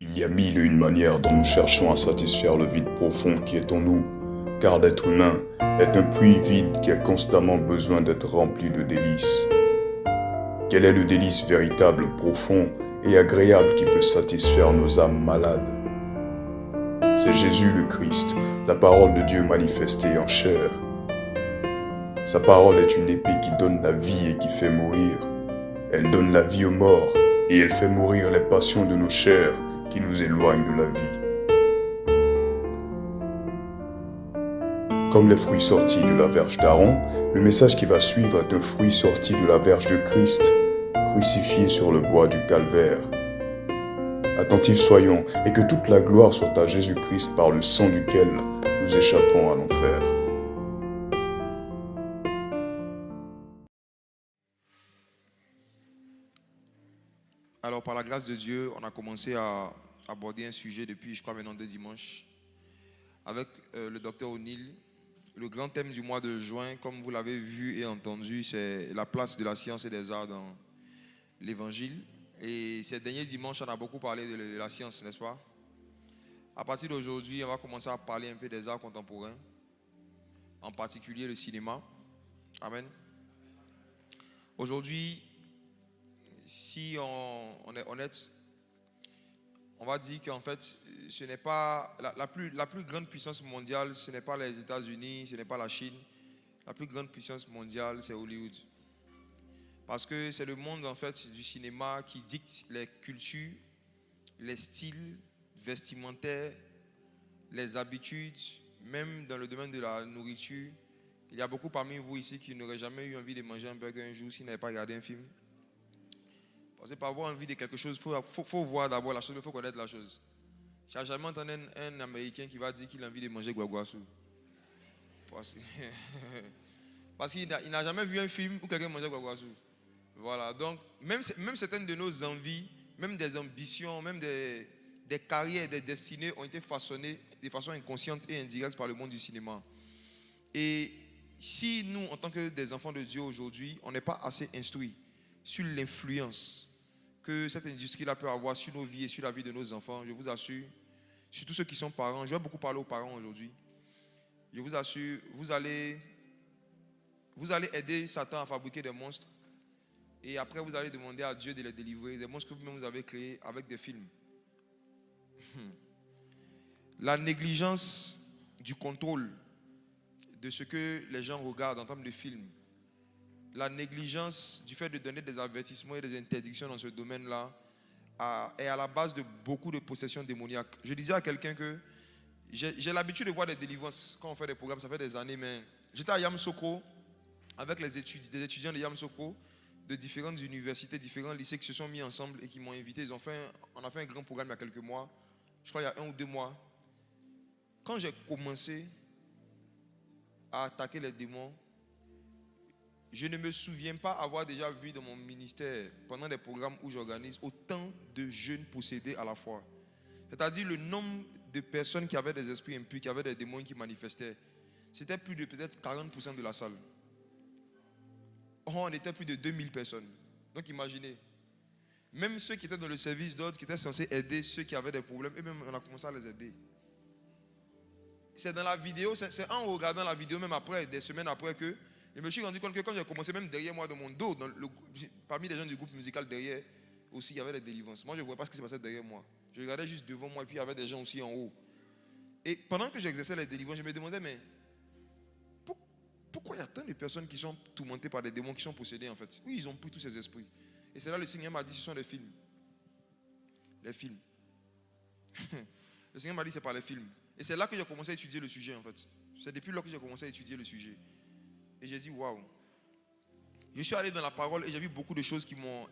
Il y a mille et une manières dont nous cherchons à satisfaire le vide profond qui est en nous, car l'être humain est un puits vide qui a constamment besoin d'être rempli de délices. Quel est le délice véritable, profond et agréable qui peut satisfaire nos âmes malades? C'est Jésus le Christ, la parole de Dieu manifestée en chair. Sa parole est une épée qui donne la vie et qui fait mourir. Elle donne la vie aux morts et elle fait mourir les passions de nos chairs qui nous éloignent de la vie. Comme les fruits sortis de la verge d'Aaron, le message qui va suivre est un fruit sorti de la verge de Christ, crucifié sur le bois du calvaire. Attentifs soyons, et que toute la gloire soit à Jésus-Christ par le sang duquel nous échappons à l'enfer. Alors, par la grâce de Dieu, on a commencé à aborder un sujet depuis, je crois, maintenant 2 dimanches, avec le docteur O'Neill. Le grand thème du mois de juin, comme vous l'avez vu et entendu, c'est la place de la science et des arts dans l'évangile. Et ces derniers dimanches, on a beaucoup parlé de la science, n'est-ce pas? À partir d'aujourd'hui, on va commencer à parler un peu des arts contemporains, en particulier le cinéma. Amen. Aujourd'hui, si on est honnête, on va dire qu'en fait, ce n'est pas la plus grande puissance mondiale, ce n'est pas les États-Unis, ce n'est pas la Chine. La plus grande puissance mondiale, c'est Hollywood. Parce que c'est le monde en fait du cinéma qui dicte les cultures, les styles vestimentaires, les habitudes, même dans le domaine de la nourriture. Il y a beaucoup parmi vous ici qui n'auraient jamais eu envie de manger un burger un jour s'ils n'avaient pas regardé un film. Parce que pour avoir envie de quelque chose, il faut voir d'abord la chose, il faut connaître la chose. Je n'ai jamais entendu un Américain qui va dire qu'il a envie de manger guaguassou. Parce qu'il n'a jamais vu un film où quelqu'un mangeait guaguassou. Voilà, donc même certaines de nos envies, même des ambitions, même des carrières, des destinées ont été façonnées de façon inconsciente et indirecte par le monde du cinéma. Et si nous, en tant que des enfants de Dieu aujourd'hui, on n'est pas assez instruits sur l'influence que cette industrie-là peut avoir sur nos vies et sur la vie de nos enfants, je vous assure, surtout ceux qui sont parents, je vais beaucoup parler aux parents aujourd'hui, je vous assure, vous allez aider Satan à fabriquer des monstres et après vous allez demander à Dieu de les délivrer, des monstres que vous-même vous avez créés avec des films. La négligence du contrôle de ce que les gens regardent en termes de films, la négligence du fait de donner des avertissements et des interdictions dans ce domaine-là est à la base de beaucoup de possessions démoniaques. Je disais à quelqu'un que j'ai l'habitude de voir des délivrances quand on fait des programmes, ça fait des années, mais j'étais à Yamoussoukro avec des étudiants de Yamoussoukro de différentes universités, différents lycées qui se sont mis ensemble et qui m'ont invité. On a fait un grand programme il y a quelques mois, je crois il y a 1 ou 2 mois. Quand j'ai commencé à attaquer les démons, je ne me souviens pas avoir déjà vu dans mon ministère, pendant des programmes où j'organise, autant de jeunes possédés à la fois. C'est-à-dire le nombre de personnes qui avaient des esprits impurs, qui avaient des démons qui manifestaient, c'était plus de peut-être 40% de la salle. On était plus de 2000 personnes. Donc imaginez, même ceux qui étaient dans le service d'ordre, qui étaient censés aider ceux qui avaient des problèmes, et même on a commencé à les aider. C'est dans la vidéo, c'est en regardant la vidéo, même après, des semaines après que je me suis rendu compte que quand j'ai commencé, même derrière moi, dans mon dos, parmi les gens du groupe musical derrière, aussi, il y avait des délivrances. Moi, je ne voyais pas ce qui se passait derrière moi. Je regardais juste devant moi, et puis il y avait des gens aussi en haut. Et pendant que j'exerçais les délivrances, je me demandais, mais pourquoi il y a tant de personnes qui sont tourmentées par des démons, qui sont possédées en fait? Oui, ils ont pris tous ces esprits. Et c'est là le Seigneur m'a dit, ce sont des films. Les films. Le Seigneur m'a dit, c'est par les films. Et c'est là que j'ai commencé à étudier le sujet en fait. C'est depuis là que j'ai commencé à étudier le sujet. Et j'ai dit, waouh. Je suis allé dans la parole et j'ai vu beaucoup de choses qui m'ont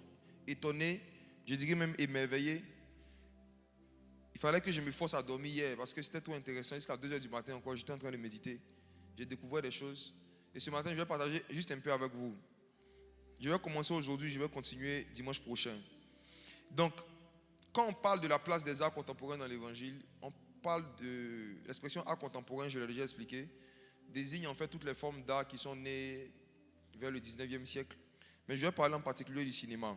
étonné, je dirais même émerveillé. Il fallait que je me force à dormir hier parce que c'était trop intéressant. Jusqu'à 2h du matin encore, j'étais en train de méditer. J'ai découvert des choses. Et ce matin, je vais partager juste un peu avec vous. Je vais commencer aujourd'hui, je vais continuer dimanche prochain. Donc, quand on parle de la place des arts contemporains dans l'évangile, on parle de l'expression art contemporain, je l'ai déjà expliqué, désigne en fait toutes les formes d'art qui sont nées vers le 19e siècle. Mais je vais parler en particulier du cinéma.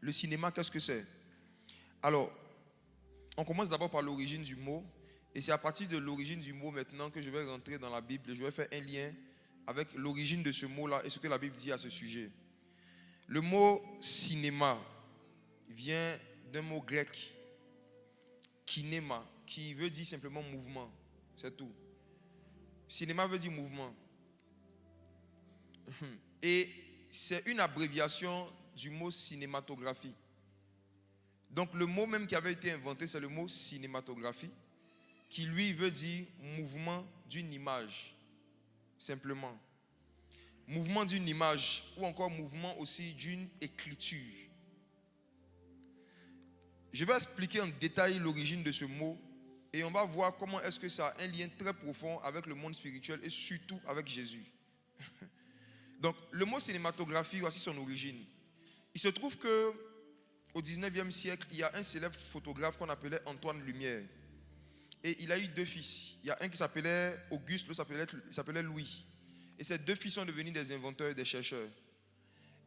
Le cinéma, qu'est-ce que c'est? Alors, on commence d'abord par l'origine du mot. Et c'est à partir de l'origine du mot maintenant que je vais rentrer dans la Bible et je vais faire un lien avec l'origine de ce mot-là et ce que la Bible dit à ce sujet. Le mot cinéma vient d'un mot grec, kinéma, qui veut dire simplement mouvement. C'est tout. Cinéma veut dire mouvement. Et c'est une abréviation du mot cinématographie. Donc le mot même qui avait été inventé, c'est le mot cinématographie, qui lui veut dire mouvement d'une image, simplement. Mouvement d'une image, ou encore mouvement aussi d'une écriture. Je vais expliquer en détail l'origine de ce mot et on va voir comment est-ce que ça a un lien très profond avec le monde spirituel et surtout avec Jésus. Donc le mot cinématographie, voici son origine. Il se trouve que au 19e siècle, il y a un célèbre photographe qu'on appelait Antoine Lumière. Et il a eu 2 fils. Il y a un qui s'appelait Auguste, l'autre s'appelait Louis. Et ces 2 fils sont devenus des inventeurs, des chercheurs.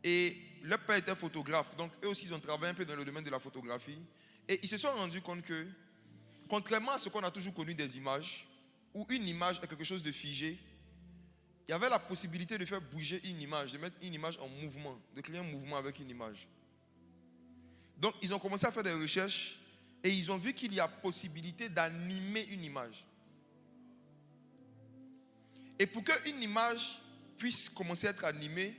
Et leur père était photographe, donc eux aussi ils ont travaillé un peu dans le domaine de la photographie. Et ils se sont rendus compte que, contrairement à ce qu'on a toujours connu des images, où une image est quelque chose de figé, il y avait la possibilité de faire bouger une image, de mettre une image en mouvement, de créer un mouvement avec une image. Donc ils ont commencé à faire des recherches et ils ont vu qu'il y a possibilité d'animer une image. Et pour qu'une image puisse commencer à être animée,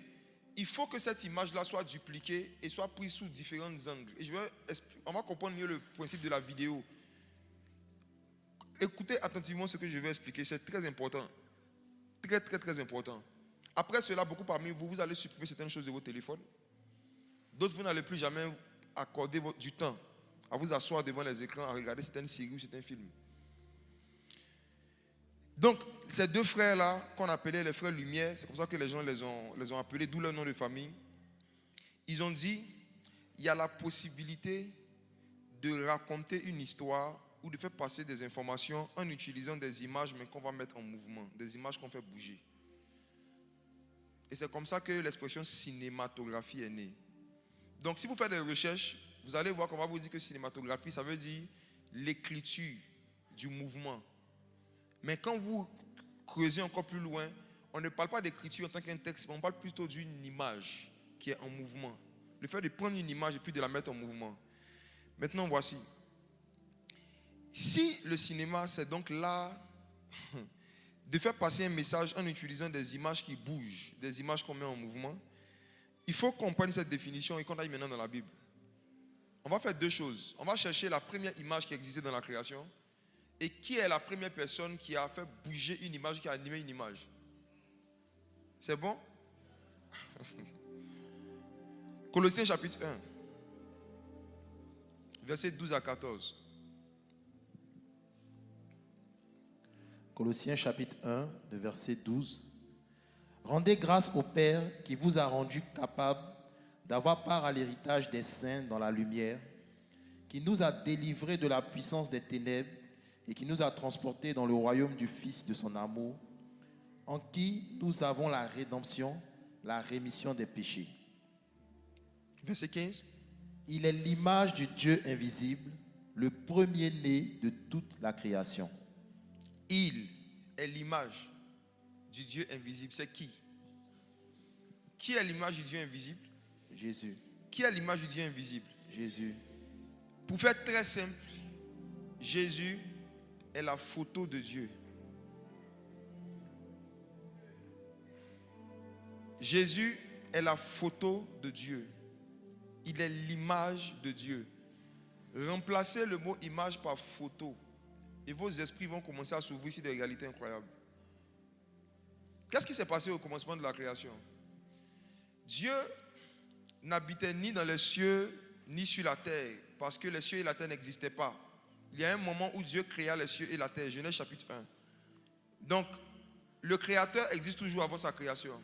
il faut que cette image-là soit dupliquée et soit prise sous différents angles. Et on va comprendre mieux le principe de la vidéo. Écoutez attentivement ce que je vais expliquer, c'est très important. Très, très, très important. Après cela, beaucoup parmi vous, vous allez supprimer certaines choses de vos téléphones. D'autres, vous n'allez plus jamais accorder du temps à vous asseoir devant les écrans, à regarder certaines séries ou certains films. Donc, ces 2 frères-là, qu'on appelait les frères Lumière, c'est comme ça que les gens les ont appelés, d'où leur nom de famille, ils ont dit, il y a la possibilité de raconter une histoire ou de faire passer des informations en utilisant des images, mais qu'on va mettre en mouvement, des images qu'on fait bouger. Et c'est comme ça que l'expression cinématographie est née. Donc, si vous faites des recherches, vous allez voir qu'on va vous dire que cinématographie, ça veut dire l'écriture du mouvement. Mais quand vous creusez encore plus loin, on ne parle pas d'écriture en tant qu'un texte, mais on parle plutôt d'une image qui est en mouvement. Le fait de prendre une image et puis de la mettre en mouvement. Maintenant, voici. Si le cinéma, c'est donc l'art de faire passer un message en utilisant des images qui bougent, des images qu'on met en mouvement, il faut qu'on prenne cette définition et qu'on aille maintenant dans la Bible. On va faire 2 choses. On va chercher la première image qui existait dans la création. Et qui est la première personne qui a fait bouger une image, qui a animé une image? C'est bon? Colossiens chapitre 1, versets 12 à 14. Colossiens chapitre 1, de verset 12. Rendez grâce au Père qui vous a rendu capable d'avoir part à l'héritage des saints dans la lumière, qui nous a délivrés de la puissance des ténèbres et qui nous a transportés dans le royaume du Fils de son amour, en qui nous avons la rédemption, la rémission des péchés. Verset 15. Il est l'image du Dieu invisible, le premier-né de toute la création. Il est l'image du Dieu invisible. C'est qui? Qui est l'image du Dieu invisible? Jésus. Qui est l'image du Dieu invisible? Jésus. Pour faire très simple, Jésus est la photo de Dieu. Jésus est la photo de Dieu. Il est l'image de Dieu. Remplacez le mot image par photo et vos esprits vont commencer à s'ouvrir sur des réalités incroyables. Qu'est-ce qui s'est passé au commencement de la création? Dieu n'habitait ni dans les cieux ni sur la terre parce que les cieux et la terre n'existaient pas. Il y a un moment où Dieu créa les cieux et la terre, Genèse chapitre 1. Donc, le Créateur existe toujours avant sa création.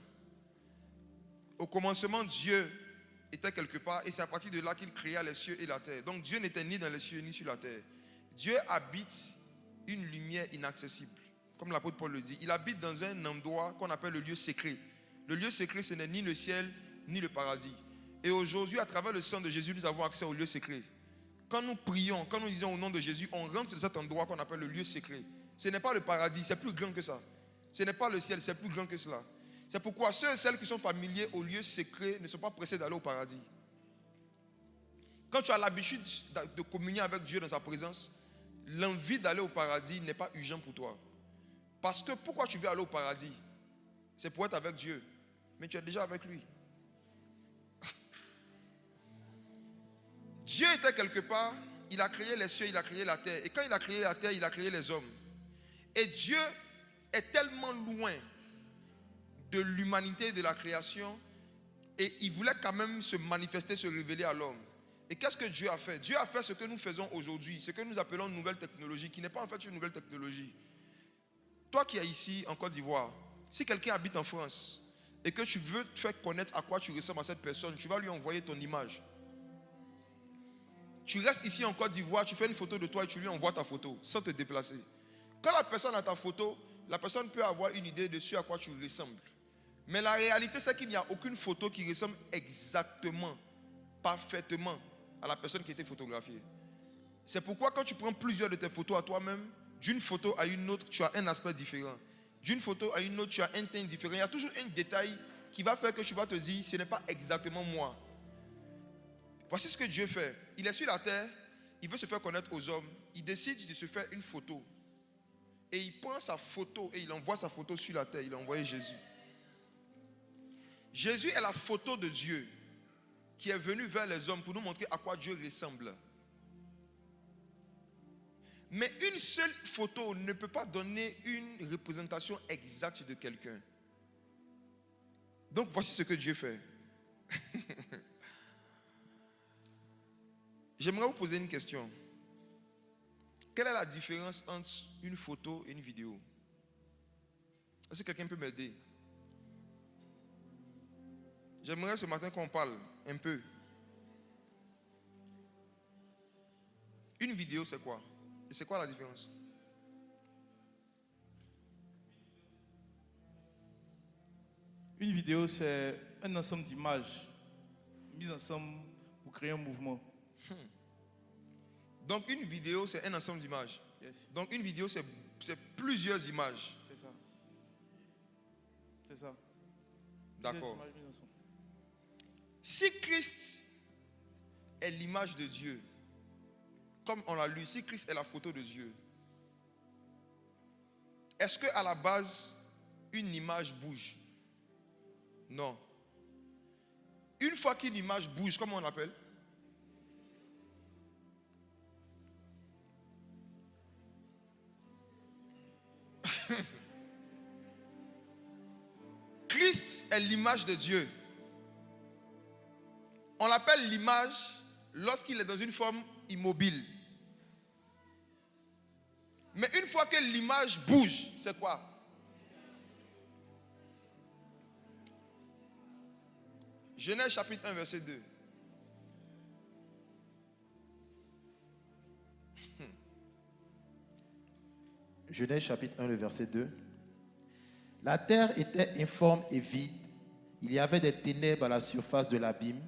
Au commencement, Dieu était quelque part et c'est à partir de là qu'il créa les cieux et la terre. Donc, Dieu n'était ni dans les cieux ni sur la terre. Dieu habite une lumière inaccessible. Comme l'apôtre Paul le dit, il habite dans un endroit qu'on appelle le lieu secret. Le lieu secret, ce n'est ni le ciel ni le paradis. Et aujourd'hui, à travers le sang de Jésus, nous avons accès au lieu secret. quand nous prions, quand nous disons au nom de Jésus, on rentre dans cet endroit qu'on appelle le lieu secret. Ce n'est pas le paradis, c'est plus grand que ça. Ce n'est pas le ciel, c'est plus grand que cela. C'est pourquoi ceux et celles qui sont familiers au lieu secret ne sont pas pressés d'aller au paradis. Quand tu as l'habitude de communier avec Dieu dans sa présence, l'envie d'aller au paradis n'est pas urgent pour toi. Parce que pourquoi tu veux aller au paradis? C'est pour être avec Dieu. Mais tu es déjà avec lui. Dieu était quelque part, il a créé les cieux, il a créé la terre. Et quand il a créé la terre, il a créé les hommes. Et Dieu est tellement loin de l'humanité et de la création. Et il voulait quand même se manifester, se révéler à l'homme. Et qu'est-ce que Dieu a fait? Dieu a fait ce que nous faisons aujourd'hui, ce que nous appelons une nouvelle technologie, qui n'est pas en fait une nouvelle technologie. Toi qui es ici en Côte d'Ivoire, si quelqu'un habite en France et que tu veux te faire connaître à quoi tu ressembles à cette personne, tu vas lui envoyer ton image. Tu restes ici en Côte d'Ivoire, tu fais une photo de toi et tu lui envoies ta photo sans te déplacer. Quand la personne a ta photo, la personne peut avoir une idée de ce à quoi tu ressembles. Mais la réalité, c'est qu'il n'y a aucune photo qui ressemble exactement, parfaitement à la personne qui a été photographiée. C'est pourquoi quand tu prends plusieurs de tes photos à toi-même, d'une photo à une autre, tu as un aspect différent. D'une photo à une autre, tu as un teint différent. Il y a toujours un détail qui va faire que tu vas te dire, ce n'est pas exactement moi. Voici ce que Dieu fait. Il est sur la terre, il veut se faire connaître aux hommes. Il décide de se faire une photo. Et il prend sa photo et il envoie sa photo sur la terre. Il a envoyé Jésus. Jésus est la photo de Dieu qui est venu vers les hommes pour nous montrer à quoi Dieu ressemble. Mais une seule photo ne peut pas donner une représentation exacte de quelqu'un. Donc voici ce que Dieu fait. J'aimerais vous poser une question. Quelle est la différence entre une photo et une vidéo? Est-ce que quelqu'un peut m'aider? J'aimerais ce matin qu'on parle un peu. Une vidéo, c'est quoi? Et c'est quoi la différence? Une vidéo, c'est un ensemble d'images mises ensemble pour créer un mouvement. Donc une vidéo, c'est un ensemble d'images. Yes. Donc une vidéo, c'est plusieurs images. C'est ça. C'est ça. D'accord. Plusieurs images mises ensemble. Si Christ est l'image de Dieu, comme on l'a lu, si Christ est la photo de Dieu, est-ce qu'à la base, une image bouge? Non. Une fois qu'une image bouge, comment on l'appelle? Christ est l'image de Dieu. On l'appelle l'image lorsqu'il est dans une forme immobile. Mais une fois que l'image bouge, c'est quoi? Genèse chapitre 1, verset 2. Genèse chapitre 1, le verset 2. La terre était informe et vide. Il y avait des ténèbres à la surface de l'abîme.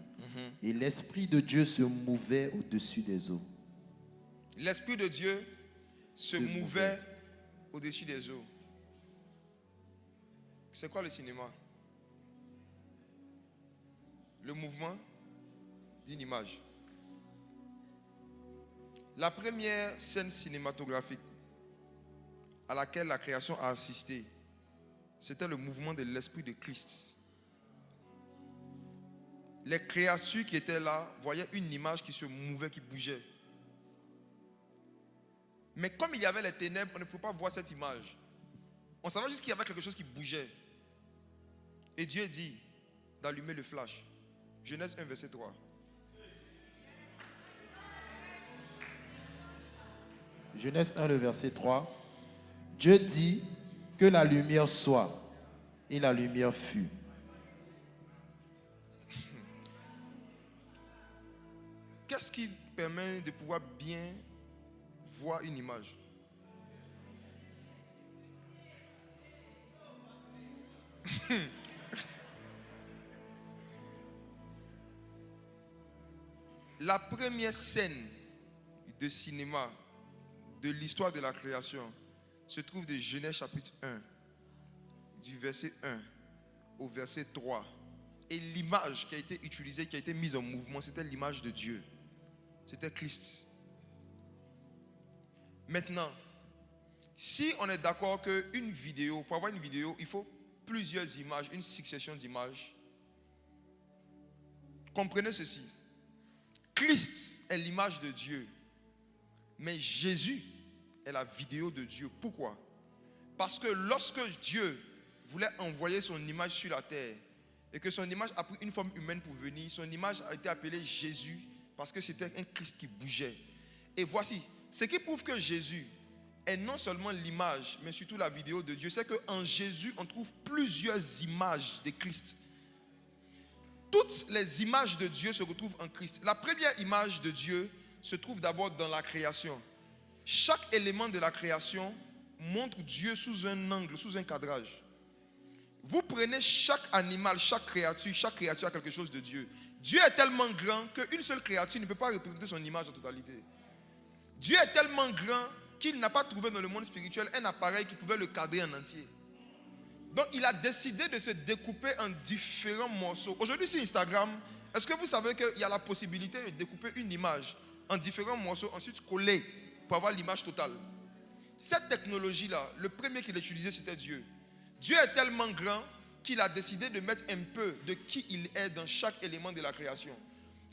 Et l'Esprit de Dieu se mouvait au-dessus des eaux. L'Esprit de Dieu se mouvait au-dessus des eaux. C'est quoi le cinéma? Le mouvement d'une image. La première scène cinématographique à laquelle la création a assisté, c'était le mouvement de l'Esprit de Christ. Les créatures qui étaient là voyaient une image qui se mouvait, qui bougeait. Mais comme il y avait les ténèbres, on ne pouvait pas voir cette image. On savait juste qu'il y avait quelque chose qui bougeait. Et Dieu dit d'allumer le flash. Genèse 1, verset 3. Genèse 1, le verset 3. Dieu dit que la lumière soit, et la lumière fut. Qu'est-ce qui permet de pouvoir bien voir une image? La première scène de cinéma de l'histoire de la création se trouve de Genèse chapitre 1, du verset 1 au verset 3. Et l'image qui a été utilisée, qui a été mise en mouvement, c'était l'image de Dieu. C'était Christ. Maintenant, si on est d'accord qu'une vidéo, pour avoir une vidéo, il faut plusieurs images, une succession d'images. Comprenez ceci. Christ est l'image de Dieu, mais Jésus est la vidéo de Dieu. Pourquoi? Parce que lorsque Dieu voulait envoyer son image sur la terre et que son image a pris une forme humaine pour venir, son image a été appelée Jésus parce que c'était un Christ qui bougeait. Et voici, ce qui prouve que Jésus est non seulement l'image, mais surtout la vidéo de Dieu, c'est qu'en Jésus, on trouve plusieurs images de Christ. Toutes les images de Dieu se retrouvent en Christ. La première image de Dieu se trouve d'abord dans la création. Chaque élément de la création montre Dieu sous un angle, sous un cadrage. Vous prenez chaque animal, chaque créature a quelque chose de Dieu. Dieu est tellement grand qu'une seule créature ne peut pas représenter son image en totalité. Dieu est tellement grand qu'il n'a pas trouvé dans le monde spirituel un appareil qui pouvait le cadrer en entier. Donc il a décidé de se découper en différents morceaux. Aujourd'hui sur Instagram, est-ce que vous savez qu'il y a la possibilité de découper une image en différents morceaux, ensuite coller pour avoir l'image totale? Cette technologie-là, le premier qui l'utilisait, c'était Dieu. Dieu est tellement grand qu'il a décidé de mettre un peu de qui il est dans chaque élément de la création.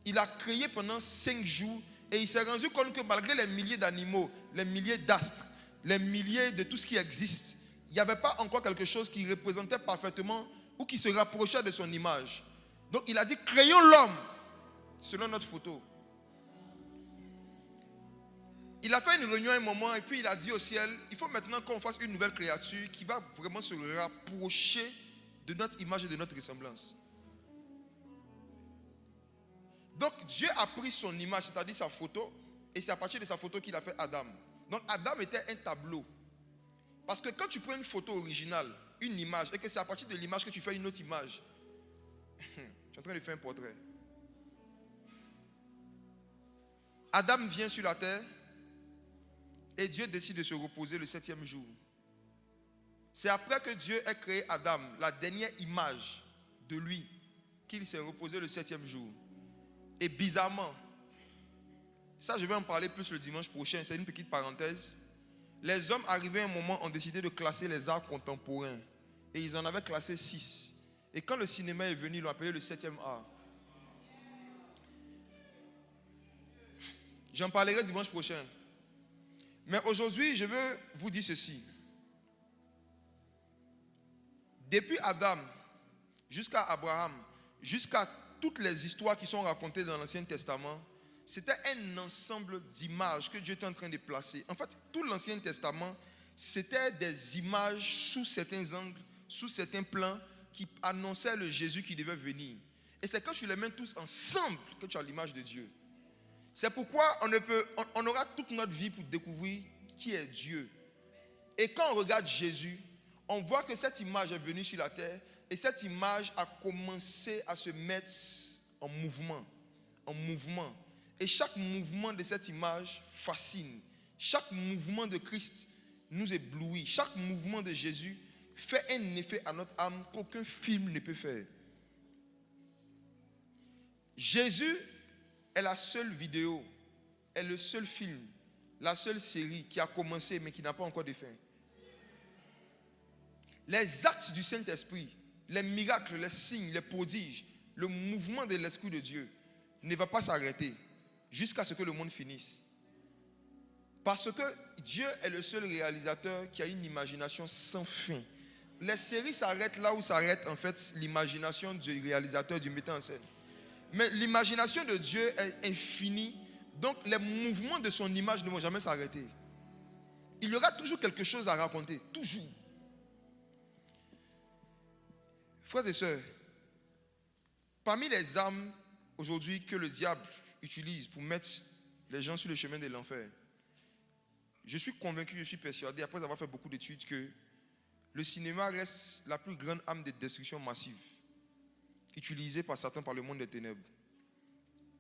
Il a créé pendant 5 jours et il s'est rendu compte que malgré les milliers d'animaux, les milliers d'astres, les milliers de tout ce qui existe, il n'y avait pas encore quelque chose qui représentait parfaitement ou qui se rapprochait de son image. Donc il a dit, créons l'homme selon notre photo. Il a fait une réunion à un moment et puis il a dit au ciel, il faut maintenant qu'on fasse une nouvelle créature qui va vraiment se rapprocher de notre image et de notre ressemblance. Donc Dieu a pris son image, c'est-à-dire sa photo, et c'est à partir de sa photo qu'il a fait Adam. Donc Adam était un tableau. Parce que quand tu prends une photo originale, une image, et que c'est à partir de l'image que tu fais une autre image, je suis en train de faire un portrait. Adam vient sur la terre, et Dieu décide de se reposer le 7e jour. C'est après que Dieu ait créé Adam, la dernière image de lui, qu'il s'est reposé le 7e jour. Et bizarrement, ça je vais en parler plus le dimanche prochain, c'est une petite parenthèse. Les hommes arrivés à un moment ont décidé de classer les arts contemporains. Et ils en avaient classé 6. Et quand le cinéma est venu, ils l'ont appelé le 7e art. J'en parlerai dimanche prochain. Mais aujourd'hui, je veux vous dire ceci. Depuis Adam jusqu'à Abraham, jusqu'à toutes les histoires qui sont racontées dans l'Ancien Testament, c'était un ensemble d'images que Dieu était en train de placer. En fait, tout l'Ancien Testament, c'était des images sous certains angles, sous certains plans qui annonçaient le Jésus qui devait venir. Et c'est quand tu les mets tous ensemble que tu as l'image de Dieu. C'est pourquoi on aura toute notre vie pour découvrir qui est Dieu. Et quand on regarde Jésus, on voit que cette image est venue sur la terre et cette image a commencé à se mettre en mouvement. En mouvement. Et chaque mouvement de cette image fascine. Chaque mouvement de Christ nous éblouit. Chaque mouvement de Jésus fait un effet à notre âme qu'aucun film ne peut faire. Jésus est la seule vidéo, est le seul film, la seule série qui a commencé mais qui n'a pas encore de fin. Les actes du Saint-Esprit, les miracles, les signes, les prodiges, le mouvement de l'Esprit de Dieu ne va pas s'arrêter jusqu'à ce que le monde finisse. Parce que Dieu est le seul réalisateur qui a une imagination sans fin. Les séries s'arrêtent là où s'arrête en fait l'imagination du réalisateur, du metteur en scène. Mais l'imagination de Dieu est infinie, donc les mouvements de son image ne vont jamais s'arrêter. Il y aura toujours quelque chose à raconter, toujours. Frères et sœurs, parmi les armes aujourd'hui que le diable utilise pour mettre les gens sur le chemin de l'enfer, je suis convaincu, je suis persuadé, après avoir fait beaucoup d'études, que le cinéma reste la plus grande arme de destruction massive utilisée par Satan, par le monde des ténèbres.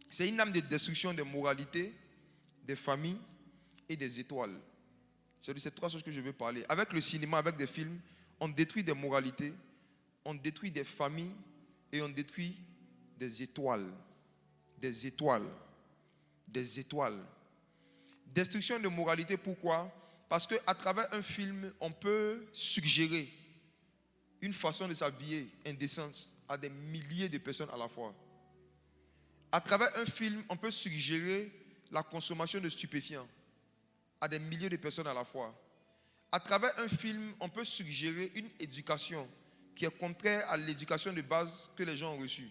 C'est une arme de destruction des moralités, des familles et des étoiles. C'est de ces trois choses que je veux parler. Avec le cinéma, avec des films, on détruit des moralités, on détruit des familles et on détruit des étoiles. Des étoiles. Des étoiles. Destruction de moralité, pourquoi? Parce qu'à travers un film, on peut suggérer une façon de s'habiller indécente à des milliers de personnes à la fois. À travers un film, on peut suggérer la consommation de stupéfiants à des milliers de personnes à la fois. À travers un film, on peut suggérer une éducation qui est contraire à l'éducation de base que les gens ont reçue.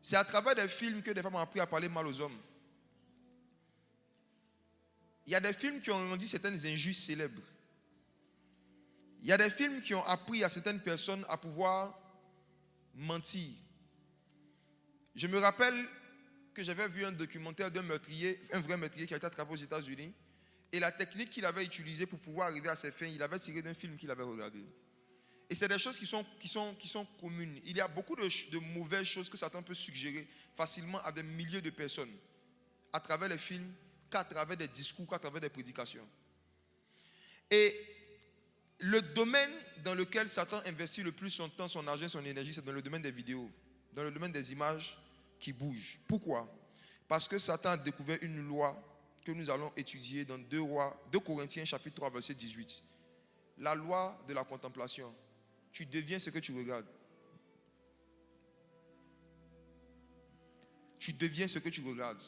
C'est à travers des films que des femmes ont appris à parler mal aux hommes. Il y a des films qui ont rendu certaines injustes célèbres. Il y a des films qui ont appris à certaines personnes à pouvoir mentir. Je me rappelle que j'avais vu un documentaire d'un meurtrier, un vrai meurtrier qui a été attrapé aux États-Unis. Et la technique qu'il avait utilisée pour pouvoir arriver à ses fins, il avait tiré d'un film qu'il avait regardé. Et c'est des choses qui sont communes. Il y a beaucoup de mauvaises choses que Satan peut suggérer facilement à des milliers de personnes à travers les films, qu'à travers des discours, qu'à travers des prédications. Et le domaine dans lequel Satan investit le plus son temps, son argent, son énergie, c'est dans le domaine des vidéos, dans le domaine des images qui bougent. Pourquoi? Parce que Satan a découvert une loi que nous allons étudier dans 2 Corinthiens chapitre 3 verset 18. La loi de la contemplation. Tu deviens ce que tu regardes. Tu deviens ce que tu regardes.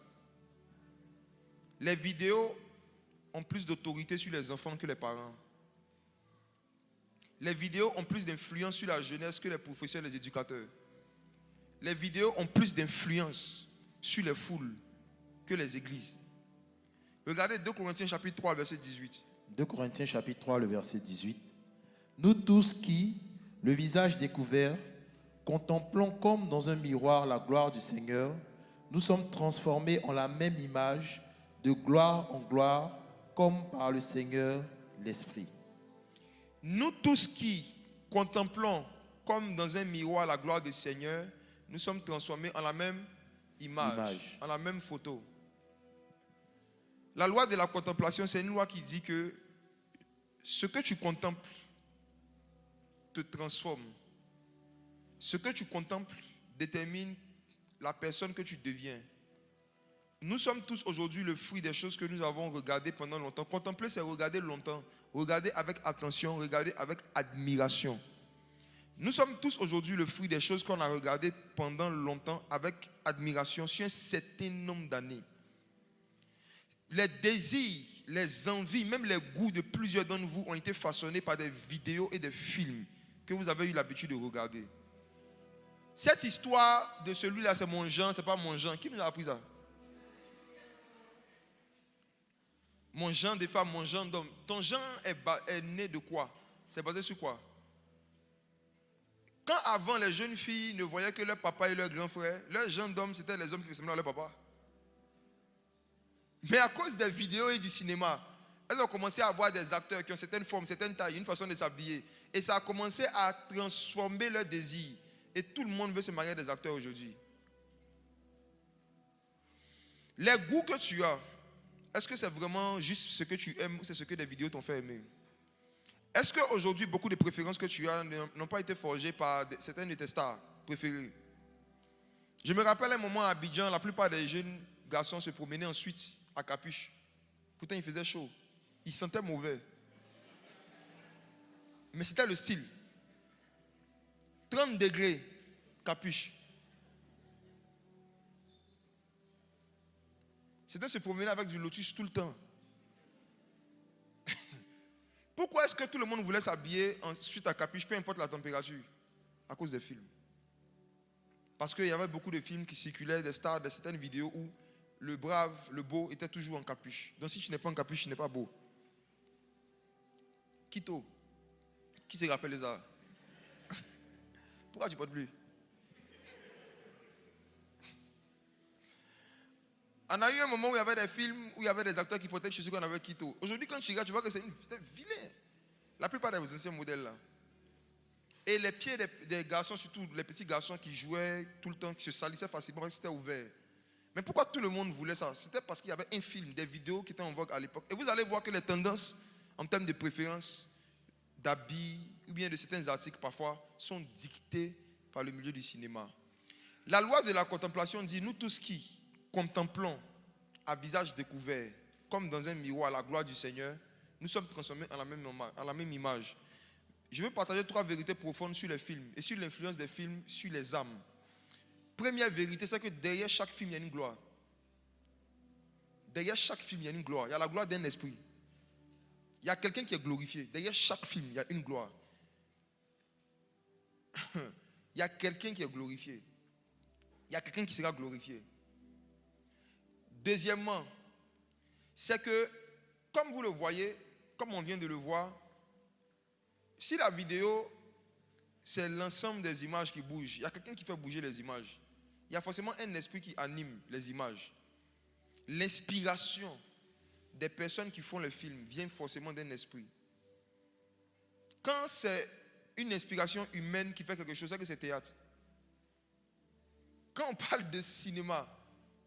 Les vidéos ont plus d'autorité sur les enfants que les parents. Les vidéos ont plus d'influence sur la jeunesse que les professeurs et les éducateurs. Les vidéos ont plus d'influence sur les foules que les églises. Regardez 2 Corinthiens chapitre 3 verset 18. 2 Corinthiens chapitre 3 le verset 18. Nous tous qui, le visage découvert, contemplons comme dans un miroir la gloire du Seigneur, nous sommes transformés en la même image, de gloire en gloire, comme par le Seigneur l'Esprit. Nous tous qui contemplons comme dans un miroir la gloire du Seigneur, nous sommes transformés en la même image. En la même photo. La loi de la contemplation, c'est une loi qui dit que ce que tu contemples te transforme. Ce que tu contemples détermine la personne que tu deviens. Nous sommes tous aujourd'hui le fruit des choses que nous avons regardées pendant longtemps. Contempler, c'est regarder longtemps. Regarder avec attention, regarder avec admiration. Nous sommes tous aujourd'hui le fruit des choses qu'on a regardées pendant longtemps avec admiration sur un certain nombre d'années. Les désirs, les envies, même les goûts de plusieurs d'entre vous ont été façonnés par des vidéos et des films que vous avez eu l'habitude de regarder. Cette histoire de celui-là, c'est mon Jean, c'est pas mon Jean. Qui nous a appris ça? Mon Jean des femmes, mon Jean d'homme. Ton Jean est né de quoi? C'est basé sur quoi? Quand avant les jeunes filles ne voyaient que leur papa et leur grand frère, leur Jean d'homme, c'était les hommes qui ressemblaient à leur papa. Mais à cause des vidéos et du cinéma, elles ont commencé à avoir des acteurs qui ont certaines formes, certaines tailles, une façon de s'habiller. Et ça a commencé à transformer leurs désirs. Et tout le monde veut se marier à des acteurs aujourd'hui. Les goûts que tu as, est-ce que c'est vraiment juste ce que tu aimes ou c'est ce que des vidéos t'ont fait aimer? Est-ce qu'aujourd'hui, beaucoup de préférences que tu as n'ont pas été forgées par certains de tes stars préférés? Je me rappelle un moment à Abidjan, la plupart des jeunes garçons se promenaient ensuite à capuche. Pourtant, il faisait chaud. Ils sentaient mauvais. Mais c'était le style. 30 degrés, capuche. C'était se promener avec du lotus tout le temps. Pourquoi est-ce que tout le monde voulait s'habiller ensuite à capuche, peu importe la température? À cause des films. Parce qu'il y avait beaucoup de films qui circulaient, des stars, de certaines vidéos où le brave, le beau était toujours en capuche. Donc si tu n'es pas en capuche, tu n'es pas beau. Quito. Qui se rappelle ça? Pourquoi tu ne portes plus? On a eu un moment où il y avait des films, où il y avait des acteurs qui portaient chez ceux qu'on avait Quito. Aujourd'hui, quand tu regardes, tu vois que c'était vilain. La plupart des anciens modèles là. Et les pieds des garçons, surtout les petits garçons qui jouaient tout le temps, qui se salissaient facilement parce que c'était ouvert. Mais pourquoi tout le monde voulait ça? C'était parce qu'il y avait un film, des vidéos qui étaient en vogue à l'époque. Et vous allez voir que les tendances en termes de préférence, d'habits ou bien de certains articles parfois sont dictées par le milieu du cinéma. La loi de la contemplation dit, nous tous qui contemplons à visage découvert, comme dans un miroir, la gloire du Seigneur, nous sommes transformés en la même image. Je veux partager 3 vérités profondes sur les films et sur l'influence des films sur les âmes. Première vérité, c'est que derrière chaque film, il y a une gloire. Derrière chaque film, il y a une gloire. Il y a la gloire d'un esprit. Il y a quelqu'un qui est glorifié. Derrière chaque film, il y a une gloire. Il y a quelqu'un qui est glorifié. Il y a quelqu'un qui sera glorifié. Deuxièmement, c'est que, comme vous le voyez, comme on vient de le voir, si la vidéo, c'est l'ensemble des images qui bougent, il y a quelqu'un qui fait bouger les images. Il y a forcément un esprit qui anime les images. L'inspiration des personnes qui font le film vient forcément d'un esprit. Quand c'est une inspiration humaine qui fait quelque chose, c'est que c'est théâtre. Quand on parle de cinéma,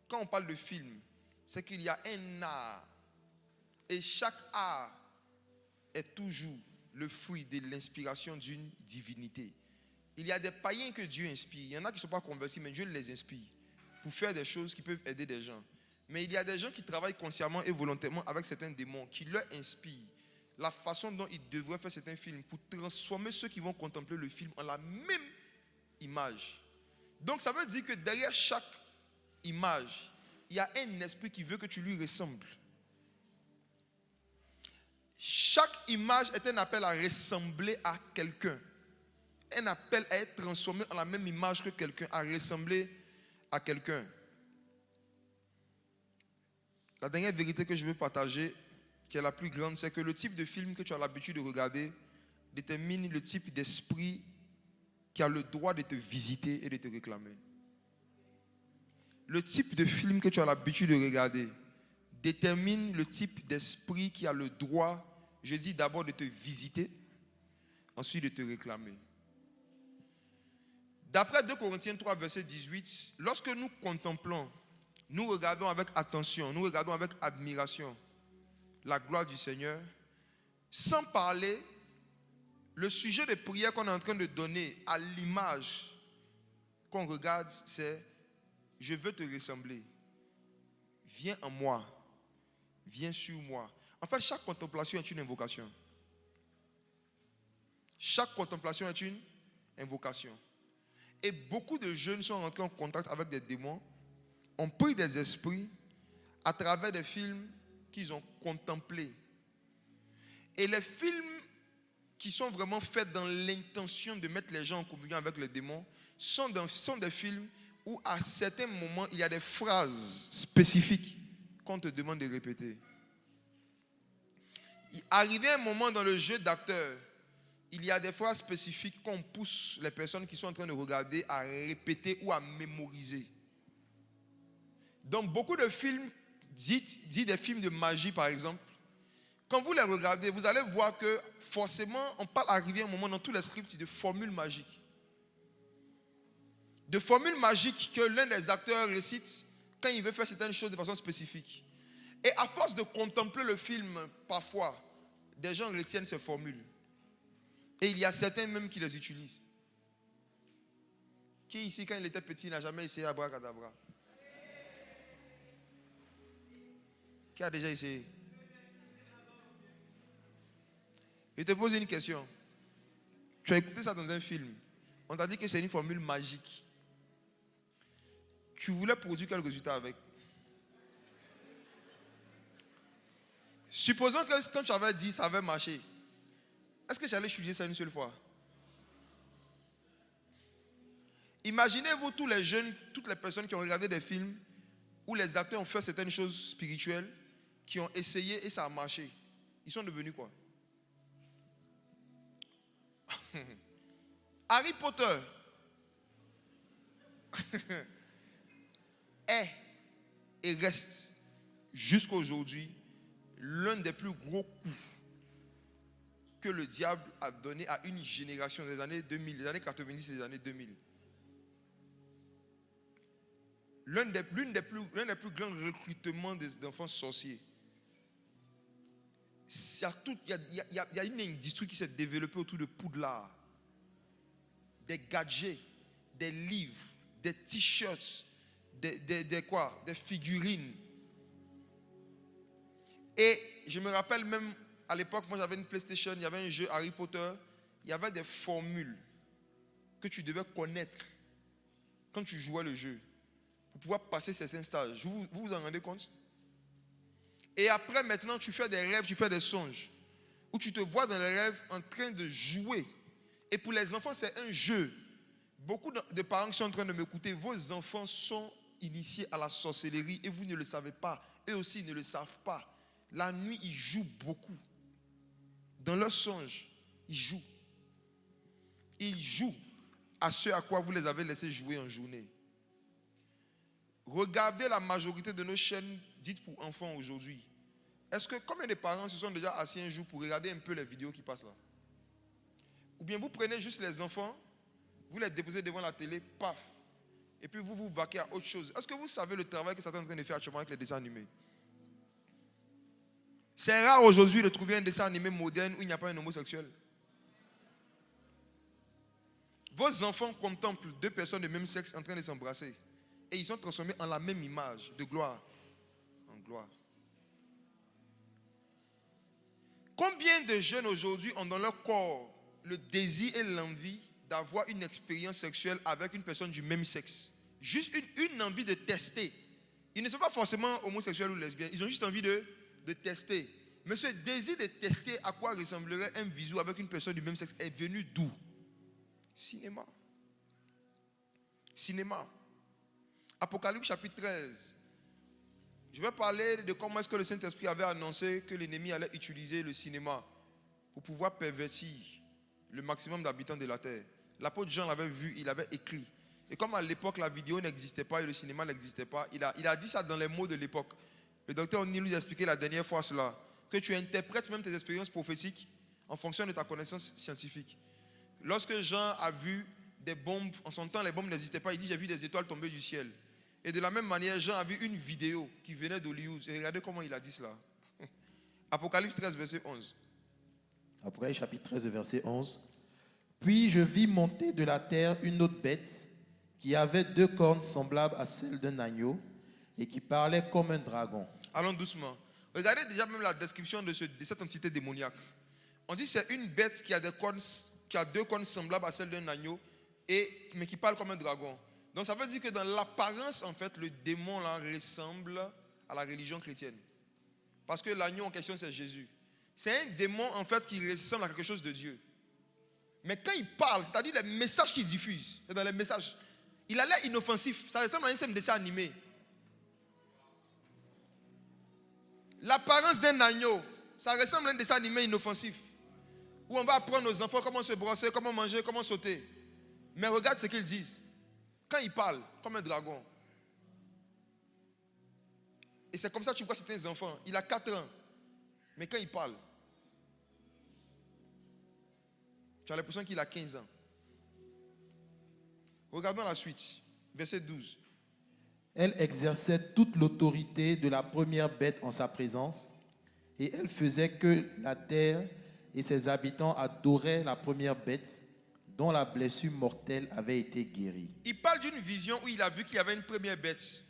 quand on parle de film, c'est qu'il y a un art. Et chaque art est toujours le fruit de l'inspiration d'une divinité. Il y a des païens que Dieu inspire. Il y en a qui ne sont pas convertis, mais Dieu les inspire pour faire des choses qui peuvent aider des gens. Mais il y a des gens qui travaillent consciemment et volontairement avec certains démons qui leur inspirent la façon dont ils devraient faire certains films pour transformer ceux qui vont contempler le film en la même image. Donc ça veut dire que derrière chaque image, il y a un esprit qui veut que tu lui ressembles. Chaque image est un appel à ressembler à quelqu'un. Un appel à être transformé en la même image que quelqu'un, à ressembler à quelqu'un. La dernière vérité que je veux partager, qui est la plus grande, c'est que le type de film que tu as l'habitude de regarder détermine le type d'esprit qui a le droit de te visiter et de te réclamer. Le type de film que tu as l'habitude de regarder détermine le type d'esprit qui a le droit, je dis d'abord de te visiter, ensuite de te réclamer. D'après 2 Corinthiens 3, verset 18, lorsque nous contemplons, nous regardons avec attention, nous regardons avec admiration la gloire du Seigneur, sans parler, le sujet de prière qu'on est en train de donner à l'image qu'on regarde, c'est « Je veux te ressembler. Viens en moi. Viens sur moi. » En fait, chaque contemplation est une invocation. Chaque contemplation est une invocation. Et beaucoup de jeunes sont entrés en contact avec des démons, ont pris des esprits à travers des films qu'ils ont contemplés. Et les films qui sont vraiment faits dans l'intention de mettre les gens en communion avec les démons sont des films où à certains moments, il y a des phrases spécifiques qu'on te demande de répéter. Arrivé un moment dans le jeu d'acteur, il y a des phrases spécifiques qu'on pousse les personnes qui sont en train de regarder à répéter ou à mémoriser. Dans beaucoup de films, dit des films de magie par exemple, quand vous les regardez, vous allez voir que forcément, on parle arriver un moment dans tous les scripts de formules magiques. De formules magiques que l'un des acteurs récite quand il veut faire certaines choses de façon spécifique. Et à force de contempler le film, parfois, des gens retiennent ces formules. Et il y a certains même qui les utilisent. Qui ici, quand il était petit, n'a jamais essayé abracadabra? Qui a déjà essayé? Je te pose une question. Tu as écouté ça dans un film. On t'a dit que c'est une formule magique. Tu voulais produire quel résultat avec? Supposons que quand tu avais dit ça avait marché, est-ce que j'allais chuter ça une seule fois? Imaginez-vous tous les jeunes, toutes les personnes qui ont regardé des films où les acteurs ont fait certaines choses spirituelles, qui ont essayé et ça a marché. Ils sont devenus quoi? Harry Potter est et reste jusqu'à aujourd'hui l'un des plus gros coups que le diable a donné à une génération des années 2000, des années 90 et des années 2000. l'un des plus grands recrutements d'enfants sorciers. Il y a une industrie qui s'est développée autour de Poudlard. Des gadgets, des livres, des t-shirts, des figurines. Et je me rappelle même, à l'époque, moi j'avais une PlayStation, il y avait un jeu Harry Potter, il y avait des formules que tu devais connaître quand tu jouais le jeu pour pouvoir passer certains stages. Vous vous en rendez compte? Et après, maintenant, tu fais des rêves, tu fais des songes, où tu te vois dans les rêves en train de jouer. Et pour les enfants, c'est un jeu. Beaucoup de parents qui sont en train de m'écouter, vos enfants sont initiés à la sorcellerie et vous ne le savez pas. Eux aussi, ils ne le savent pas. La nuit, ils jouent beaucoup. Dans leurs songes, ils jouent. Ils jouent à ce à quoi vous les avez laissés jouer en journée. Regardez la majorité de nos chaînes dites pour enfants aujourd'hui. Est-ce que combien de parents se sont déjà assis un jour pour regarder un peu les vidéos qui passent là? Ou bien vous prenez juste les enfants, vous les déposez devant la télé, paf, et puis vous vaquez à autre chose. Est-ce que vous savez le travail que Satan est en train de faire actuellement avec les dessins animés? C'est rare aujourd'hui de trouver un dessin animé moderne où il n'y a pas un homosexuel. Vos enfants contemplent deux personnes de même sexe en train de s'embrasser. Et ils sont transformés en la même image, de gloire en gloire. Combien de jeunes aujourd'hui ont dans leur corps le désir et l'envie d'avoir une expérience sexuelle avec une personne du même sexe? Juste une envie de tester. Ils ne sont pas forcément homosexuels ou lesbiens, ils ont juste envie de tester. Mais ce désir de tester à quoi ressemblerait un bisou avec une personne du même sexe est venu d'où? Cinéma. Cinéma. Apocalypse chapitre 13. Je vais parler de comment est-ce que le Saint-Esprit avait annoncé que l'ennemi allait utiliser le cinéma pour pouvoir pervertir le maximum d'habitants de la terre. L'apôtre Jean l'avait vu, il avait écrit. Et comme à l'époque la vidéo n'existait pas et le cinéma n'existait pas, il a dit ça dans les mots de l'époque. Le docteur O'Neill nous a expliqué la dernière fois cela, que tu interprètes même tes expériences prophétiques en fonction de ta connaissance scientifique. Lorsque Jean a vu des bombes, en son temps les bombes n'existaient pas, il dit j'ai vu des étoiles tomber du ciel. Et de la même manière, Jean a vu une vidéo qui venait d'Hollywood. Et regardez comment il a dit cela. Apocalypse 13, verset 11. Apocalypse chapitre 13, verset 11. Puis je vis monter de la terre une autre bête qui avait deux cornes semblables à celles d'un agneau et qui parlait comme un dragon. Allons doucement. Regardez déjà même la description de cette entité démoniaque. On dit que c'est une bête qui a deux cornes semblables à celles d'un agneau, mais qui parle comme un dragon. Donc ça veut dire que dans l'apparence, en fait, le démon là ressemble à la religion chrétienne. Parce que l'agneau en question, c'est Jésus. C'est un démon, en fait, qui ressemble à quelque chose de Dieu. Mais quand il parle, c'est-à-dire les messages qu'il diffuse, dans les messages, il a l'air inoffensif. Ça ressemble à un simple dessin animé. L'apparence d'un agneau, ça ressemble à un dessin animé inoffensif. Où on va apprendre aux enfants comment se brosser, comment manger, comment sauter. Mais regarde ce qu'ils disent. Quand il parle, comme un dragon. Et c'est comme ça que tu vois certains enfants. Il a 4 ans. Mais quand il parle, tu as l'impression qu'il a 15 ans. Regardons la suite. Verset 12. Elle exerçait toute l'autorité de la première bête en sa présence, et elle faisait que la terre et ses habitants adoraient la première bête, dont la blessure mortelle avait été guérie. Il parle d'une vision où il a vu qu'il y avait une première bête.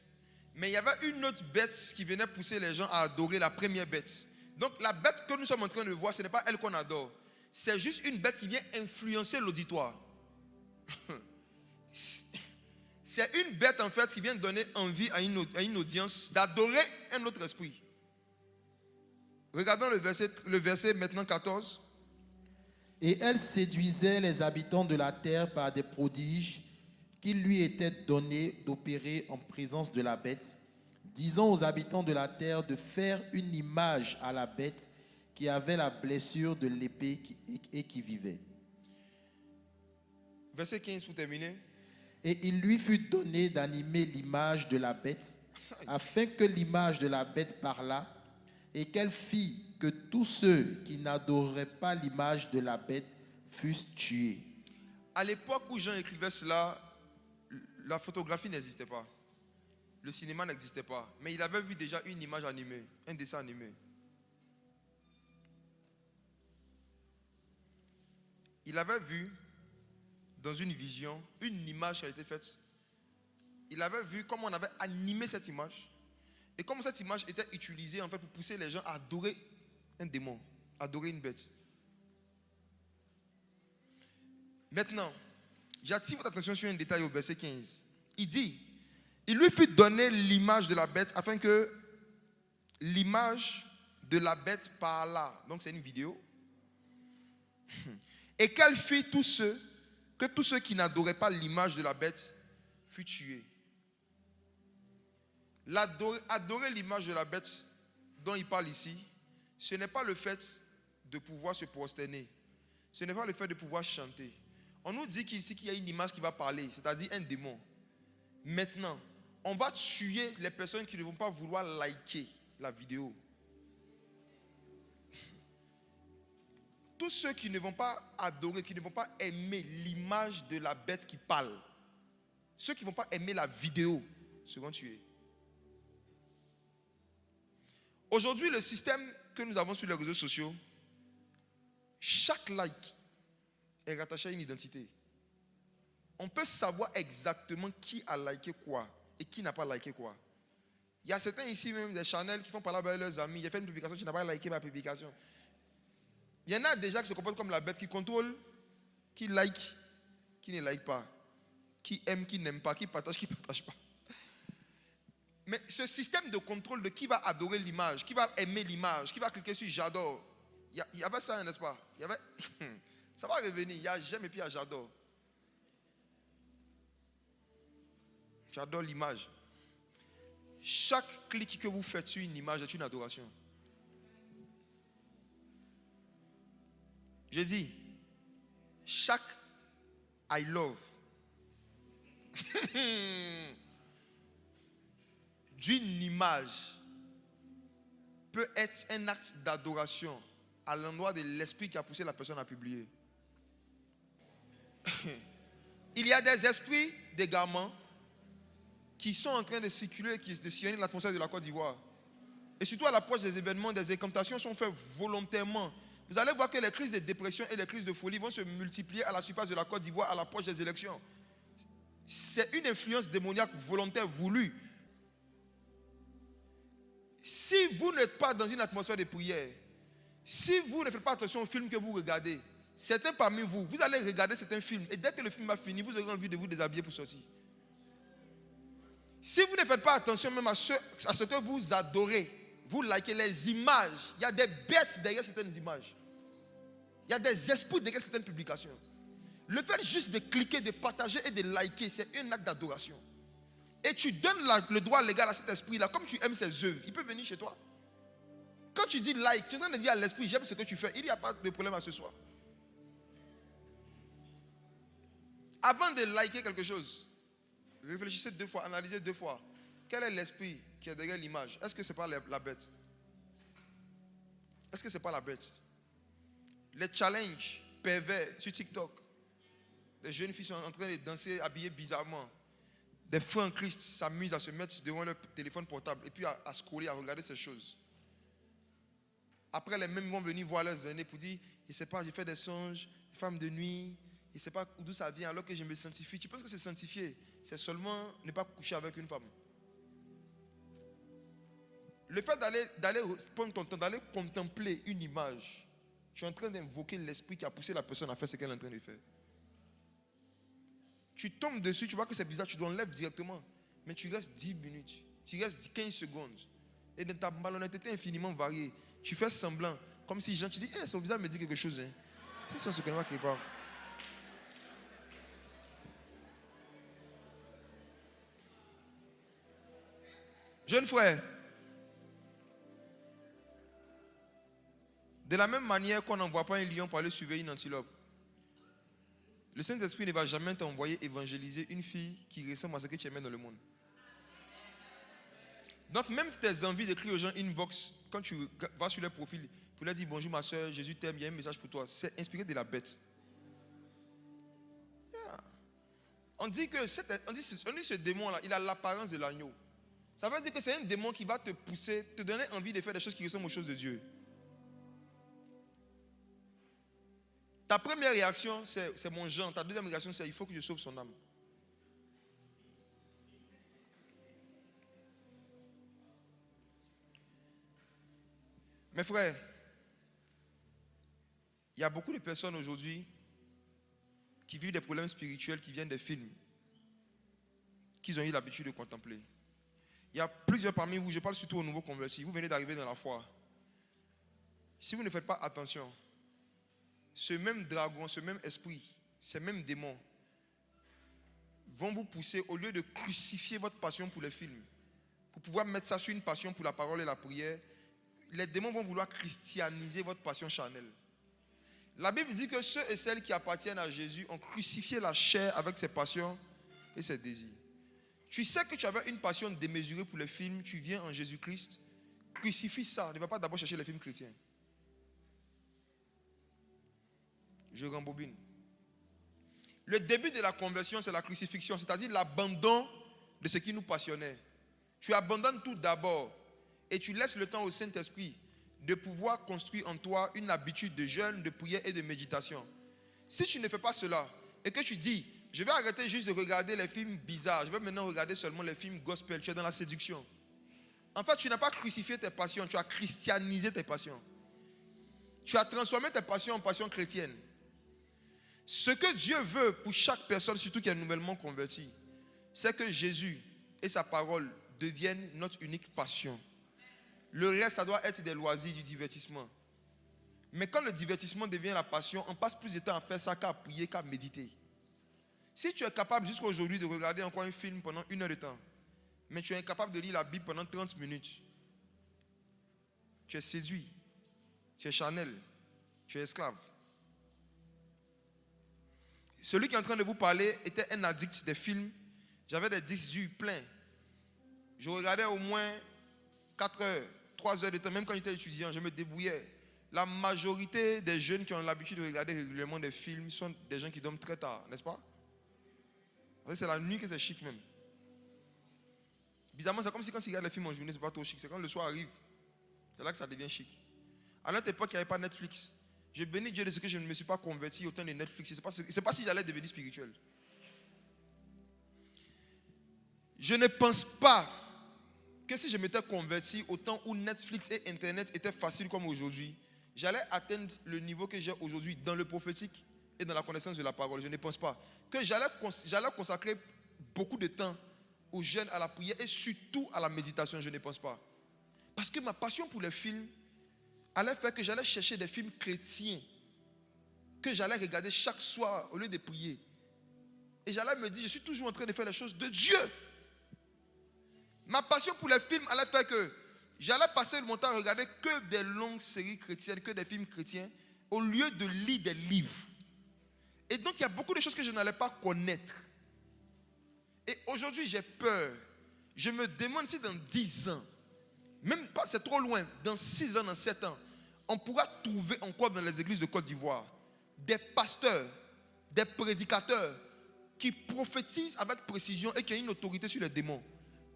Mais il y avait une autre bête qui venait pousser les gens à adorer la première bête. Donc la bête que nous sommes en train de voir, ce n'est pas elle qu'on adore. C'est juste une bête qui vient influencer l'auditoire. C'est une bête en fait qui vient donner envie à une audience d'adorer un autre esprit. Regardons le verset maintenant 14. Et elle séduisait les habitants de la terre par des prodiges qu'il lui était donné d'opérer en présence de la bête, disant aux habitants de la terre de faire une image à la bête qui avait la blessure de l'épée et qui vivait. Verset 15 pour terminer. Et il lui fut donné d'animer l'image de la bête, afin que l'image de la bête parlât, et qu'elle fit que tous ceux qui n'adoraient pas l'image de la bête fussent tués. À l'époque où Jean écrivait cela, la photographie n'existait pas. le cinéma n'existait pas. Mais il avait vu déjà une image animée, un dessin animé. Il avait vu dans une vision une image qui a été faite. Il avait vu comment on avait animé cette image et comment cette image était utilisée en fait pour pousser les gens à adorer un démon, adorer une bête. Maintenant, j'attire votre attention sur un détail au verset 15. Il dit, il lui fut donné l'image de la bête afin que l'image de la bête parlât. Donc c'est une vidéo. Et qu'elle fit tous ceux qui n'adoraient pas l'image de la bête furent tués. Adorer l'image de la bête dont il parle ici, ce n'est pas le fait de pouvoir se prosterner. Ce n'est pas le fait de pouvoir chanter. On nous dit ici qu'il y a une image qui va parler, c'est-à-dire un démon. Maintenant, on va tuer les personnes qui ne vont pas vouloir liker la vidéo. Tous ceux qui ne vont pas adorer, qui ne vont pas aimer l'image de la bête qui parle, ceux qui ne vont pas aimer la vidéo, seront tués. Aujourd'hui, le système que nous avons sur les réseaux sociaux, chaque like est rattaché à une identité. On peut savoir exactement qui a liké quoi et qui n'a pas liké quoi. Il y a certains ici même, des channels qui font parler avec leurs amis. Il a fait une publication, tu n'as pas liké ma publication. Il y en a déjà qui se comportent comme la bête, qui contrôlent, qui like, qui ne like pas, qui aime, qui n'aime pas, qui partage pas. Mais ce système de contrôle de qui va adorer l'image, qui va aimer l'image, qui va cliquer sur j'adore, il y avait ça, n'est-ce pas? Il y avait, ça va revenir, il y a j'aime et puis il y a j'adore. J'adore l'image. Chaque clic que vous faites sur une image est une adoration. Je dis, chaque I love d'une image peut être un acte d'adoration à l'endroit de l'esprit qui a poussé la personne à publier. Il y a des esprits d'égarement qui sont en train de circuler, de sillonner l'atmosphère de la Côte d'Ivoire. Et surtout à l'approche des événements, des incantations sont faites volontairement. Vous allez voir que les crises de dépression et les crises de folie vont se multiplier à la surface de la Côte d'Ivoire à l'approche des élections. C'est une influence démoniaque volontaire voulue. Si vous n'êtes pas dans une atmosphère de prière, si vous ne faites pas attention au film que vous regardez, certains parmi vous, vous allez regarder certains films et dès que le film va finir, vous aurez envie de vous déshabiller pour sortir. Si vous ne faites pas attention même à ce que vous adorez, vous likez les images, il y a des bêtes derrière certaines images. Il y a des esprits derrière certaines publications. Le fait juste de cliquer, de partager et de liker, c'est un acte d'adoration. Et tu donnes le droit légal à cet esprit-là, comme tu aimes ses œuvres, il peut venir chez toi. Quand tu dis like, tu es en train de dire à l'esprit, j'aime ce que tu fais, il n'y a pas de problème à ce soir. Avant de liker quelque chose, réfléchissez 2 fois, analysez 2 fois. Quel est l'esprit qui est derrière l'image? Est-ce que ce n'est pas la bête? Est-ce que ce n'est pas la bête? Les challenges pervers sur TikTok. Des jeunes filles sont en train de danser habillées bizarrement. Des frères en Christ s'amusent à se mettre devant leur téléphone portable et puis à scroller, à regarder ces choses. Après, les mêmes vont venir voir leurs aînés pour dire, je ne sais pas, j'ai fait des songes, des femmes de nuit, je ne sais pas d'où ça vient alors que je me sanctifie. Tu penses que c'est sanctifié? C'est seulement ne pas coucher avec une femme. Le fait d'aller prendre ton temps, d'aller contempler une image, tu es en train d'invoquer l'esprit qui a poussé la personne à faire ce qu'elle est en train de faire. Tu tombes dessus, tu vois que c'est bizarre, tu l'enlèves directement. Mais tu restes 10 minutes, tu restes 15 secondes. Et dans ta malhonnêteté infiniment variée, tu fais semblant, comme si tu dis, son visage me dit quelque chose. Hein. C'est ça ce que moi qui parle. Jeune frère, de la même manière qu'on n'envoie pas un lion pour aller surveiller une antilope, le Saint-Esprit ne va jamais t'envoyer évangéliser une fille qui ressemble à ce que tu aimais dans le monde. Donc même tes envies d'écrire aux gens inbox, quand tu vas sur leur profil, pour leur dire bonjour ma soeur, Jésus t'aime, il y a un message pour toi, c'est inspiré de la bête. Yeah. On dit que ce démon-là, il a l'apparence de l'agneau. Ça veut dire que c'est un démon qui va te pousser, te donner envie de faire des choses qui ressemblent aux choses de Dieu. Ta première réaction, c'est mon genre. Ta deuxième réaction, c'est il faut que je sauve son âme. Mes frères, il y a beaucoup de personnes aujourd'hui qui vivent des problèmes spirituels qui viennent des films qu'ils ont eu l'habitude de contempler. Il y a plusieurs parmi vous, je parle surtout aux nouveaux convertis, vous venez d'arriver dans la foi. Si vous ne faites pas attention, ce même dragon, ce même esprit, ces mêmes démons vont vous pousser, au lieu de crucifier votre passion pour les films, pour pouvoir mettre ça sur une passion pour la parole et la prière, les démons vont vouloir christianiser votre passion charnelle. La Bible dit que ceux et celles qui appartiennent à Jésus ont crucifié la chair avec ses passions et ses désirs. Tu sais que tu avais une passion démesurée pour les films, tu viens en Jésus-Christ, crucifie ça, ne va pas d'abord chercher les films chrétiens. Je rembobine. Le début de la conversion, c'est la crucifixion, c'est-à-dire l'abandon de ce qui nous passionnait. Tu abandonnes tout d'abord et tu laisses le temps au Saint-Esprit de pouvoir construire en toi une habitude de jeûne, de prière et de méditation. Si tu ne fais pas cela et que tu dis, je vais arrêter juste de regarder les films bizarres, je vais maintenant regarder seulement les films gospel, tu es dans la séduction. En fait, tu n'as pas crucifié tes passions, tu as christianisé tes passions. Tu as transformé tes passions en passions chrétiennes. Ce que Dieu veut pour chaque personne, surtout qui est nouvellement convertie, c'est que Jésus et sa parole deviennent notre unique passion. Le reste, ça doit être des loisirs, du divertissement. Mais quand le divertissement devient la passion, on passe plus de temps à faire ça qu'à prier, qu'à méditer. Si tu es capable jusqu'à aujourd'hui de regarder encore un film pendant 1 heure de temps, mais tu es incapable de lire la Bible pendant 30 minutes, tu es séduit, tu es charnel, tu es esclave. Celui qui est en train de vous parler était un addict des films. J'avais des disques durs pleins. Je regardais au moins 4 heures, 3 heures de temps, même quand j'étais étudiant, je me débrouillais. La majorité des jeunes qui ont l'habitude de regarder régulièrement des films sont des gens qui dorment très tard, n'est-ce pas? C'est la nuit que c'est chic même. Bizarrement, c'est comme si quand ils regardent les films en journée, c'est pas trop chic. C'est quand le soir arrive, c'est là que ça devient chic. À notre époque, il n'y avait pas Netflix. Je bénis Dieu de ce que je ne me suis pas converti au temps de Netflix. Ce n'est pas si j'allais devenir spirituel. Je ne pense pas que si je m'étais converti au temps où Netflix et Internet étaient faciles comme aujourd'hui, j'allais atteindre le niveau que j'ai aujourd'hui dans le prophétique et dans la connaissance de la parole. Je ne pense pas. Que j'allais consacrer beaucoup de temps au jeûne, à la prière et surtout à la méditation. Je ne pense pas. Parce que ma passion pour les films allait faire que j'allais chercher des films chrétiens que j'allais regarder chaque soir au lieu de prier. Et j'allais me dire, je suis toujours en train de faire les choses de Dieu. Ma passion pour les films allait faire que j'allais passer mon temps à regarder que des longues séries chrétiennes, que des films chrétiens, au lieu de lire des livres. Et donc il y a beaucoup de choses que je n'allais pas connaître. Et aujourd'hui j'ai peur. Je me demande si dans 10 ans, même pas, c'est trop loin, dans 6 ans, dans 7 ans, on pourra trouver encore dans les églises de Côte d'Ivoire des pasteurs, des prédicateurs qui prophétisent avec précision et qui ont une autorité sur les démons.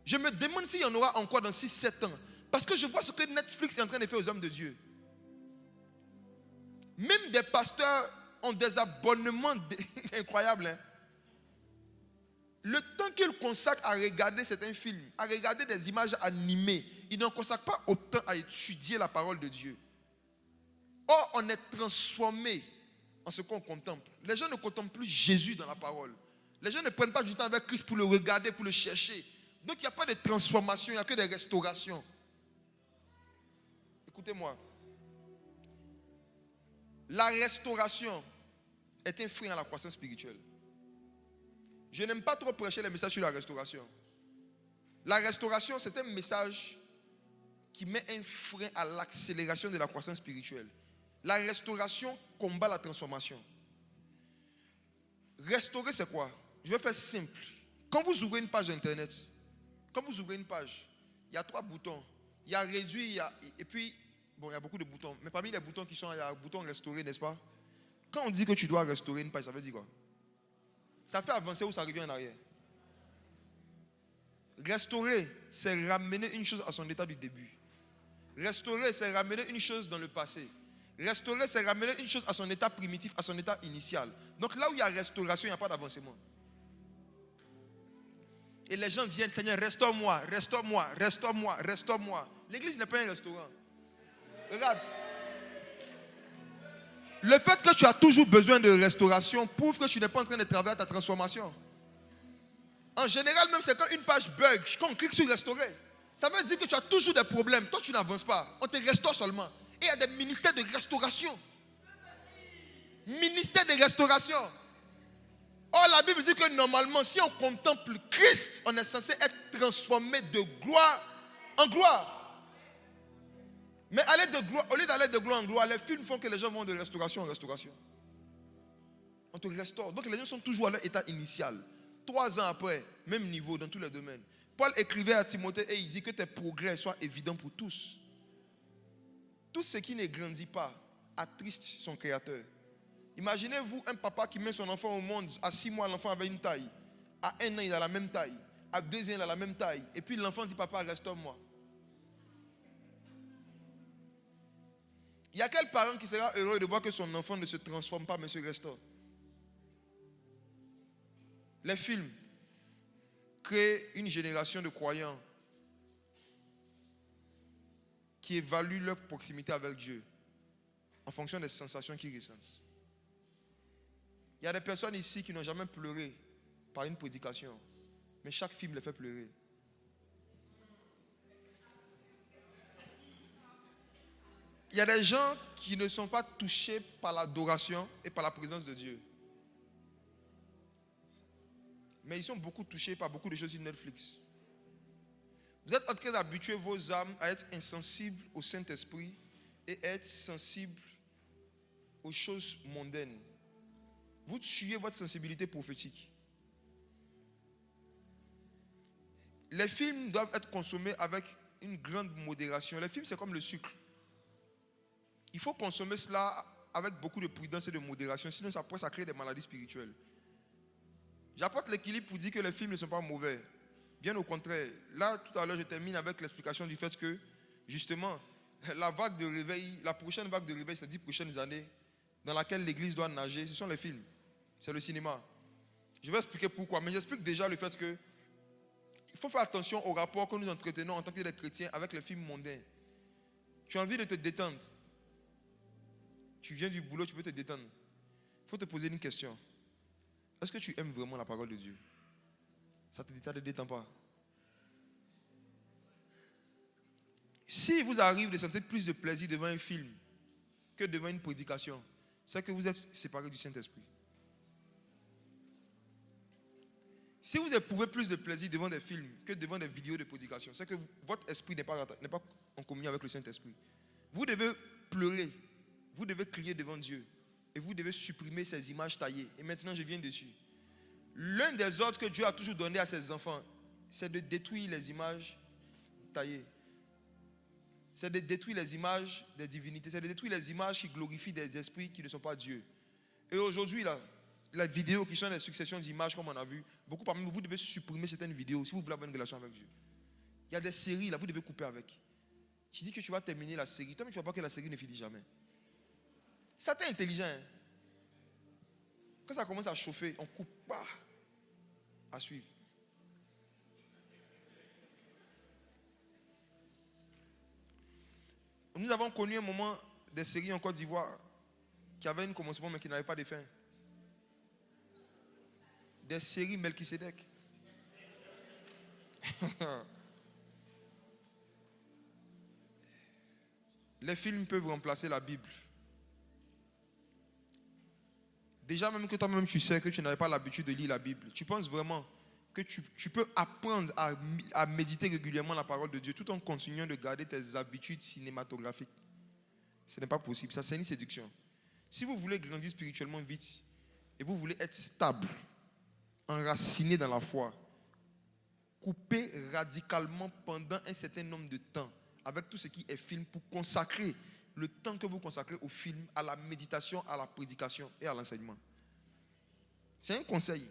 Je me demande s'il y en aura encore dans 6-7 ans. Parce que je vois ce que Netflix est en train de faire aux hommes de Dieu. Même des pasteurs ont des abonnements incroyables. Hein? Le temps qu'ils consacrent à regarder certains films, à regarder des images animées, ils n'en consacrent pas autant à étudier la parole de Dieu. Or, on est transformé en ce qu'on contemple. Les gens ne contemplent plus Jésus dans la parole. Les gens ne prennent pas du temps avec Christ pour le regarder, pour le chercher. Donc, il n'y a pas de transformation, il n'y a que des restaurations. Écoutez-moi. La restauration est un frein à la croissance spirituelle. Je n'aime pas trop prêcher les messages sur la restauration. La restauration, c'est un message qui met un frein à l'accélération de la croissance spirituelle. La restauration combat la transformation. Restaurer, c'est quoi? Je vais faire simple. Quand vous ouvrez une page internet, il y a 3 boutons. Il y a réduire, et puis, bon, il y a beaucoup de boutons. Mais parmi les boutons qui sont là, il y a un bouton restaurer, n'est-ce pas? Quand on dit que tu dois restaurer une page, ça veut dire quoi? Ça fait avancer ou ça revient en arrière? Restaurer, c'est ramener une chose à son état du début. Restaurer, c'est ramener une chose dans le passé. Restaurer, c'est ramener une chose à son état primitif, à son état initial. Donc là où il y a restauration, il n'y a pas d'avancement. Et les gens viennent, Seigneur, restaure-moi, restaure-moi, restaure-moi, restaure-moi. L'église n'est pas un restaurant. Regarde. Le fait que tu as toujours besoin de restauration prouve que tu n'es pas en train de travailler à ta transformation. En général, même c'est quand une page bug, quand on clique sur restaurer, ça veut dire que tu as toujours des problèmes. Toi, tu n'avances pas. On te restaure seulement. Et il y a des ministères de restauration. Ministère de restauration. Or, la Bible dit que normalement, si on contemple Christ, on est censé être transformé de gloire en gloire. Mais au lieu d'aller de gloire en gloire, les films font que les gens vont de restauration en restauration. On te restaure. Donc les gens sont toujours à leur état initial. 3 ans après, même niveau dans tous les domaines. Paul écrivait à Timothée et il dit que tes progrès soient évidents pour tous. Tout ce qui ne grandit pas attriste son créateur. Imaginez-vous un papa qui met son enfant au monde. À 6 mois, l'enfant avait une taille. À 1 an, il a la même taille. À 2 ans, il a la même taille. Et puis l'enfant dit, papa, restaure-moi. Il y a quel parent qui sera heureux de voir que son enfant ne se transforme pas mais se restaure? Les films créent une génération de croyants qui évaluent leur proximité avec Dieu en fonction des sensations qu'ils ressentent. Il y a des personnes ici qui n'ont jamais pleuré par une prédication, mais chaque film les fait pleurer. Il y a des gens qui ne sont pas touchés par l'adoration et par la présence de Dieu. Mais ils sont beaucoup touchés par beaucoup de choses sur Netflix. Vous êtes en train d'habituer vos âmes à être insensibles au Saint-Esprit et à être sensibles aux choses mondaines. Vous tuez votre sensibilité prophétique. Les films doivent être consommés avec une grande modération. Les films, c'est comme le sucre. Il faut consommer cela avec beaucoup de prudence et de modération, sinon ça crée des maladies spirituelles. J'apporte l'équilibre pour dire que les films ne sont pas mauvais. Bien au contraire. Là, tout à l'heure, je termine avec l'explication du fait que, justement, la vague de réveil, la prochaine vague de réveil, ces 10 prochaines années, dans laquelle l'Église doit nager, ce sont les films. C'est le cinéma. Je vais expliquer pourquoi, mais j'explique déjà le fait que il faut faire attention au rapport que nous entretenons en tant que chrétiens avec les films mondains. Tu as envie de te détendre. Tu viens du boulot, tu peux te détendre. Il faut te poser une question. Est-ce que tu aimes vraiment la parole de Dieu? Ça ne te détend pas. Si vous arrive de sentir plus de plaisir devant un film que devant une prédication, c'est que vous êtes séparé du Saint-Esprit. Si vous éprouvez plus de plaisir devant des films que devant des vidéos de prédication, c'est que votre esprit n'est pas en communion avec le Saint-Esprit. Vous devez pleurer, vous devez crier devant Dieu et vous devez supprimer ces images taillées. Et maintenant, je viens dessus. L'un des ordres que Dieu a toujours donné à ses enfants, c'est de détruire les images taillées. C'est de détruire les images des divinités. C'est de détruire les images qui glorifient des esprits qui ne sont pas Dieu. Et aujourd'hui, là, les vidéos qui sont des successions d'images, comme on a vu, beaucoup parmi vous devez supprimer certaines vidéos si vous voulez avoir une relation avec Dieu. Il y a des séries, là, vous devez couper avec. Je dis que tu vas terminer la série. Toi, mais tu ne vois pas que la série ne finit jamais. Satan est intelligent. Hein? Quand ça commence à chauffer, on ne coupe pas à suivre. Nous avons connu un moment des séries en Côte d'Ivoire qui avaient un commencement mais qui n'avaient pas de fin. Des séries Melchisedec. Les films peuvent remplacer la Bible. Déjà même que toi-même tu sais que tu n'avais pas l'habitude de lire la Bible, tu penses vraiment que tu peux apprendre à méditer régulièrement la parole de Dieu tout en continuant de garder tes habitudes cinématographiques. Ce n'est pas possible, ça c'est une séduction. Si vous voulez grandir spirituellement vite et vous voulez être stable, enraciné dans la foi, coupez radicalement pendant un certain nombre de temps avec tout ce qui est film pour consacrer le temps que vous consacrez au film, à la méditation, à la prédication et à l'enseignement. C'est un conseil.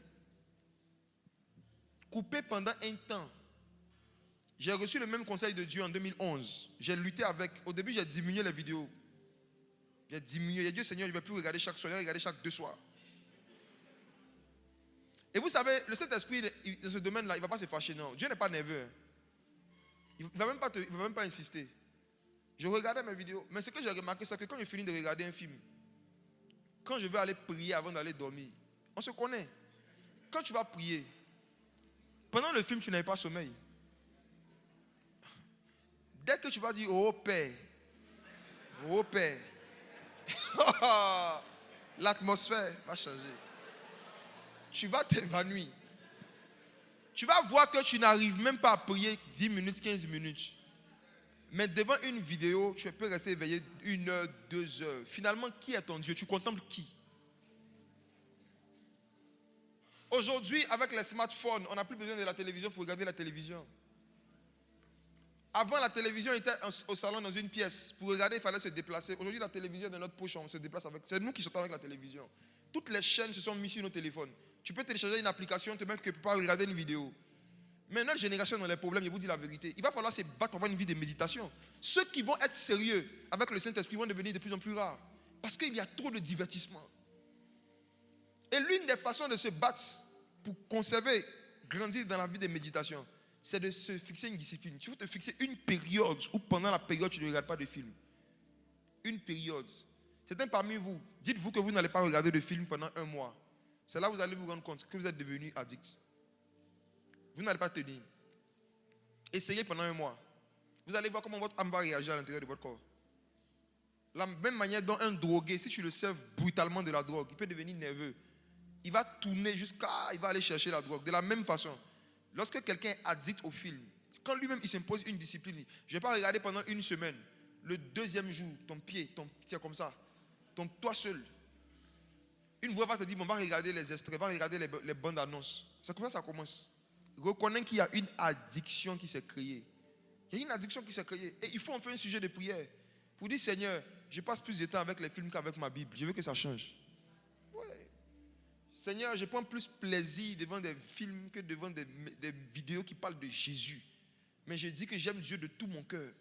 Coupez pendant un temps J'ai reçu le même conseil de Dieu en 2011. J'ai lutté avec. Au début, j'ai diminué les vidéos. J'ai diminué. J'ai dit, Seigneur, je ne vais plus regarder chaque soir, je vais regarder chaque 2 soirs. Et vous savez, le Saint-Esprit, dans ce domaine-là, il ne va pas se fâcher, non. Dieu n'est pas nerveux. Il ne va même pas insister. Je regardais mes vidéos. Mais ce que j'ai remarqué, c'est que quand je finis de regarder un film, quand je vais aller prier avant d'aller dormir, on se connaît. Quand tu vas prier, pendant le film, tu n'avais pas sommeil. Dès que tu vas dire, oh Père, l'atmosphère va changer. Tu vas t'évanouir. Tu vas voir que tu n'arrives même pas à prier 10 minutes, 15 minutes. Mais devant une vidéo, tu peux rester éveillé 1 heure, 2 heures. Finalement, qui est ton Dieu? Tu contemples qui? Aujourd'hui, avec les smartphones, on n'a plus besoin de la télévision pour regarder la télévision. Avant, la télévision était au salon dans une pièce. Pour regarder, il fallait se déplacer. Aujourd'hui, la télévision est dans notre poche, on se déplace avec. C'est nous qui sortons avec la télévision. Toutes les chaînes se sont mises sur nos téléphones. Tu peux télécharger une application, tu ne peux pas regarder une vidéo. Mais notre génération dans les problèmes, je vous dis la vérité. Il va falloir se battre pour avoir une vie de méditation. Ceux qui vont être sérieux avec le Saint-Esprit vont devenir de plus en plus rares. Parce qu'il y a trop de divertissement. Et l'une des façons de se battre pour conserver, grandir dans la vie de méditation, c'est de se fixer une discipline. Tu veux te fixer une période où pendant la période tu ne regardes pas de film. Une période. Certains parmi vous, dites-vous que vous n'allez pas regarder de film pendant 1 mois. C'est là que vous allez vous rendre compte que vous êtes devenu addict. Vous n'allez pas tenir. Essayez pendant 1 mois. Vous allez voir comment votre âme va réagir à l'intérieur de votre corps. La même manière dont un drogué, si tu le serves brutalement de la drogue, il peut devenir nerveux. Il va tourner il va aller chercher la drogue. De la même façon, lorsque quelqu'un est addict au film, quand lui-même il s'impose une discipline, je ne vais pas regarder pendant 1 semaine. Le 2e jour, ton pied, tiens comme ça, toi seul. Une voix va te dire, on va regarder les extraits, va regarder les bandes annonces. C'est comme ça que ça commence. Reconnais qu'il y a une addiction qui s'est créée. Il y a une addiction qui s'est créée. Et il faut en faire un sujet de prière. Pour dire, Seigneur, je passe plus de temps avec les films qu'avec ma Bible. Je veux que ça change. Ouais. Seigneur, je prends plus plaisir devant des films que devant des vidéos qui parlent de Jésus. Mais je dis que j'aime Dieu de tout mon cœur.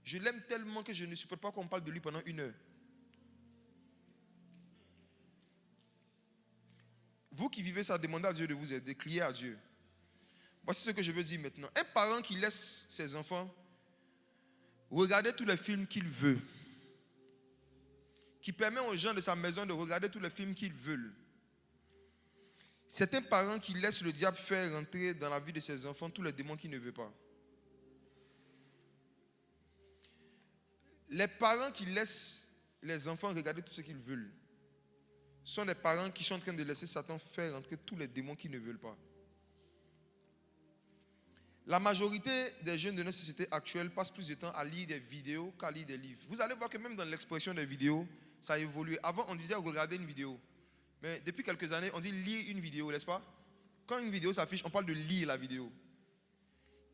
Je l'aime tellement que je ne supporte pas qu'on parle de lui pendant 1 heure. Vous qui vivez ça, demandez à Dieu de vous aider, criez à Dieu. Voici ce que je veux dire maintenant. Un parent qui laisse ses enfants regarder tous les films qu'il veut, qui permet aux gens de sa maison de regarder tous les films qu'ils veulent, c'est un parent qui laisse le diable faire rentrer dans la vie de ses enfants tous les démons qu'il ne veut pas. Les parents qui laissent les enfants regarder tout ce qu'ils veulent sont des parents qui sont en train de laisser Satan faire rentrer tous les démons qu'ils ne veulent pas. La majorité des jeunes de notre société actuelle passent plus de temps à lire des vidéos qu'à lire des livres. Vous allez voir que même dans l'expression des vidéos, ça a évolué. Avant, on disait regarder une vidéo. Mais depuis quelques années, on dit lire une vidéo, n'est-ce pas? Quand une vidéo s'affiche, on parle de lire la vidéo.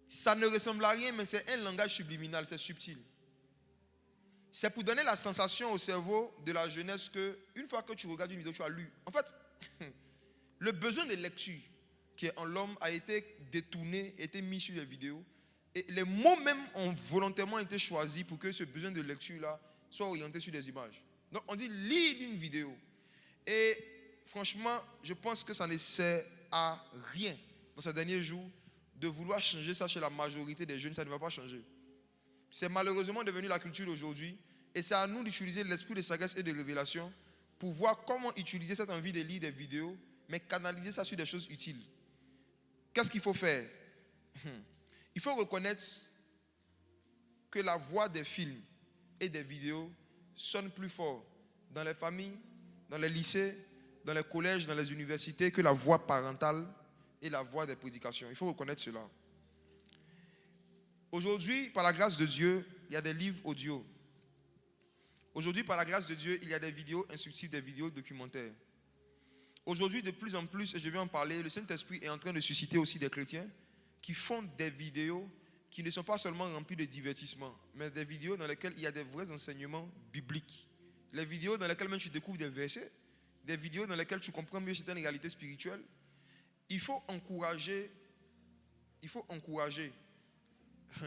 Ça ne ressemble à rien, mais c'est un langage subliminal, c'est subtil. C'est pour donner la sensation au cerveau de la jeunesse que une fois que tu regardes une vidéo, tu as lu. En fait, le besoin de lecture qui est en l'homme a été détourné, a été mis sur les vidéos. Et les mots même ont volontairement été choisis pour que ce besoin de lecture-là soit orienté sur des images. Donc on dit lire une vidéo. Et franchement, je pense que ça ne sert à rien dans ces derniers jours de vouloir changer ça chez la majorité des jeunes. Ça ne va pas changer. C'est malheureusement devenu la culture d'aujourd'hui. Et c'est à nous d'utiliser l'esprit de sagesse et de révélation pour voir comment utiliser cette envie de lire des vidéos, mais canaliser ça sur des choses utiles. Qu'est-ce qu'il faut faire? Il faut reconnaître que la voix des films et des vidéos sonne plus fort dans les familles, dans les lycées, dans les collèges, dans les universités que la voix parentale et la voix des prédications. Il faut reconnaître cela. Aujourd'hui, par la grâce de Dieu, il y a des livres audio. Aujourd'hui, par la grâce de Dieu, il y a des vidéos instructives, des vidéos documentaires. Aujourd'hui, de plus en plus, et je vais en parler, le Saint-Esprit est en train de susciter aussi des chrétiens qui font des vidéos qui ne sont pas seulement remplies de divertissement, mais des vidéos dans lesquelles il y a des vrais enseignements bibliques. Les vidéos dans lesquelles même tu découvres des versets, des vidéos dans lesquelles tu comprends mieux certaines réalités spirituelles. Il faut encourager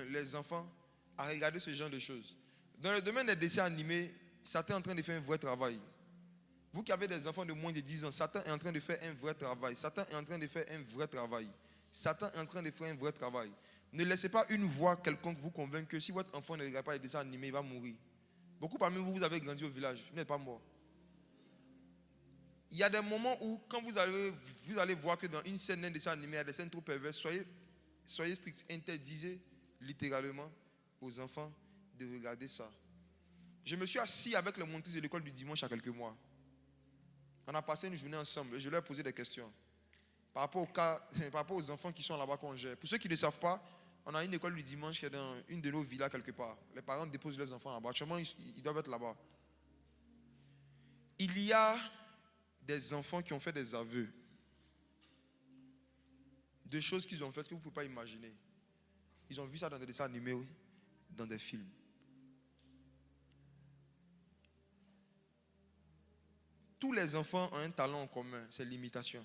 les enfants à regarder ce genre de choses. Dans le domaine des dessins animés, Satan est en train de faire un vrai travail. Vous qui avez des enfants de moins de 10 ans, Satan est en train de faire un vrai travail. Satan est en train de faire un vrai travail. Satan est en train de faire un vrai travail. Ne laissez pas une voix quelconque vous convaincre que si votre enfant ne regarde pas les dessins animés, il va mourir. Beaucoup parmi vous, vous avez grandi au village, vous n'êtes pas mort. Il y a des moments où, quand vous allez voir que dans une scène d'un dessin animé, il y a des scènes trop perverses, soyez stricts, interdisez littéralement aux enfants de regarder ça. Je me suis assis avec les monitrices de l'école du dimanche il y a quelques mois. On a passé une journée ensemble et je leur ai posé des questions par rapport aux enfants qui sont là-bas qu'on gère. Pour ceux qui ne savent pas, on a une école du dimanche qui est dans une de nos villas quelque part. Les parents déposent leurs enfants là-bas. Actuellement, ils doivent être là-bas. Il y a des enfants qui ont fait des aveux de choses qu'ils ont faites que vous ne pouvez pas imaginer. Ils ont vu ça dans des dessins animés, dans des films. Tous les enfants ont un talent en commun, c'est l'imitation.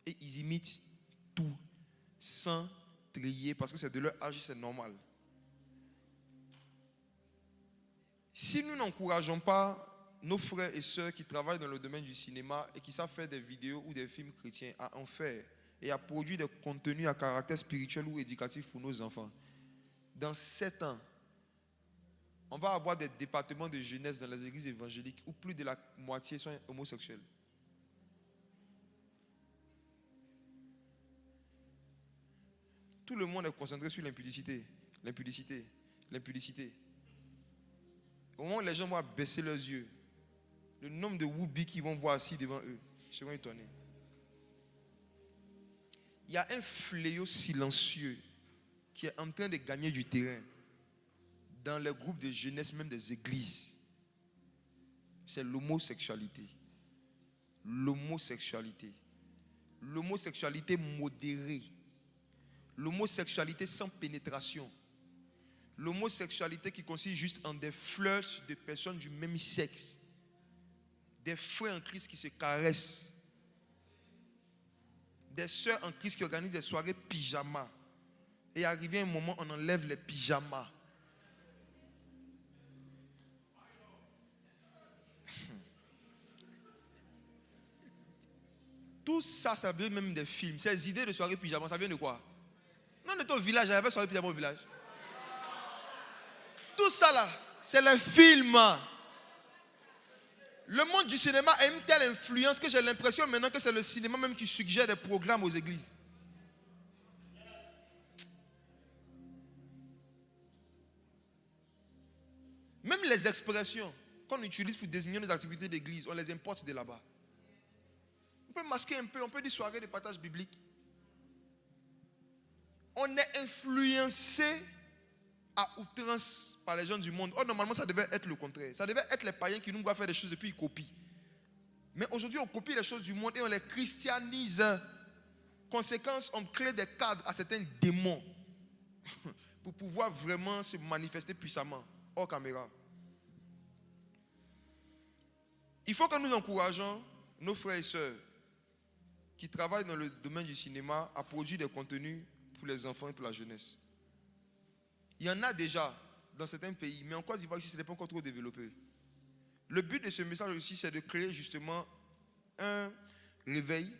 Et ils imitent tout, sans trier, parce que c'est de leur âge, c'est normal. Si nous n'encourageons pas nos frères et sœurs qui travaillent dans le domaine du cinéma et qui savent faire des vidéos ou des films chrétiens à en faire et à produire des contenus à caractère spirituel ou éducatif pour nos enfants, dans 7 ans, on va avoir des départements de jeunesse dans les églises évangéliques où plus de la moitié sont homosexuels. Tout le monde est concentré sur l'impudicité, l'impudicité, l'impudicité. Au moment où les gens vont baisser leurs yeux, le nombre de woubis qu'ils vont voir assis devant eux, ils seront étonnés. Il y a un fléau silencieux qui est en train de gagner du terrain dans les groupes de jeunesse, même des églises. C'est l'homosexualité. L'homosexualité. L'homosexualité modérée. L'homosexualité sans pénétration. L'homosexualité qui consiste juste en des flirts de personnes du même sexe. Des frères en Christ qui se caressent. Des sœurs en Christ qui organisent des soirées pyjama. Et arrivé un moment, on enlève les pyjamas. Tout ça, ça vient même des films. Ces idées de soirée pyjama, ça vient de quoi? Non, de ton village, il y avait soirée pyjama au village. Tout ça là, c'est les films. Le monde du cinéma a une telle influence que j'ai l'impression maintenant que c'est le cinéma même qui suggère des programmes aux églises. Même les expressions qu'on utilise pour désigner nos activités d'église, on les importe de là-bas. On peut masquer un peu, on peut dire soirée de partage biblique. On est influencé à outrance par les gens du monde. Or, normalement, ça devait être le contraire. Ça devait être les païens qui nous voient faire des choses et puis ils copient. Mais aujourd'hui, on copie les choses du monde et on les christianise. Conséquence, on crée des cadres à certains démons pour pouvoir vraiment se manifester puissamment hors caméra. Il faut que nous encourageons nos frères et sœurs qui travaillent dans le domaine du cinéma à produire des contenus pour les enfants et pour la jeunesse. Il y en a déjà dans certains pays, mais en Côte d'Ivoire, ici, ce n'est pas encore trop développé. Le but de ce message aussi, c'est de créer justement un réveil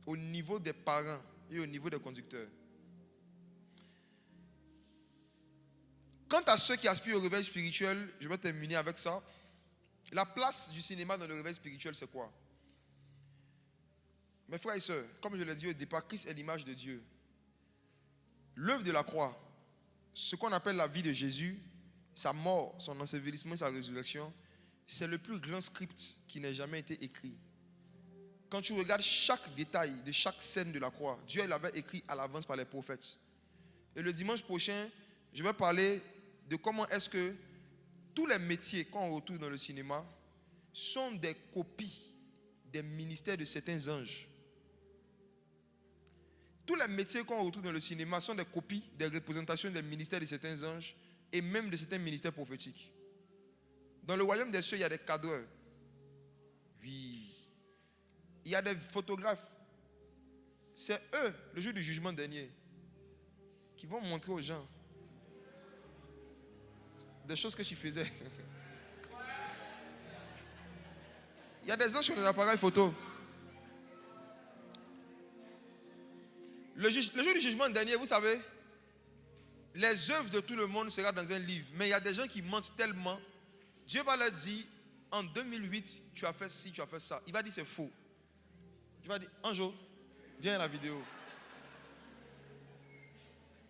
au niveau des parents et au niveau des conducteurs. Quant à ceux qui aspirent au réveil spirituel, je vais terminer avec ça. La place du cinéma dans le réveil spirituel, c'est quoi? Mes frères et sœurs, comme je l'ai dit au départ, Christ est l'image de Dieu. L'œuvre de la croix, ce qu'on appelle la vie de Jésus, sa mort, son ensevelissement et sa résurrection, c'est le plus grand script qui n'ait jamais été écrit. Quand tu regardes chaque détail de chaque scène de la croix, Dieu l'avait écrit à l'avance par les prophètes. Et le dimanche prochain, je vais parler de comment est-ce que tous les métiers qu'on retrouve dans le cinéma sont des copies des ministères de certains anges. Tous les métiers qu'on retrouve dans le cinéma sont des copies des représentations des ministères de certains anges et même de certains ministères prophétiques. Dans le royaume des cieux, il y a des cadreurs. Oui. Il y a des photographes. C'est eux, le jour du jugement dernier, qui vont montrer aux gens des choses que tu faisais. Il y a des gens sur les appareils photo. Le jour du jugement dernier, vous savez, les œuvres de tout le monde seront dans un livre. Mais il y a des gens qui mentent tellement. Dieu va leur dire, en 2008, tu as fait ci, tu as fait ça. Il va dire c'est faux. Tu vas dire, Anjo, viens à la vidéo.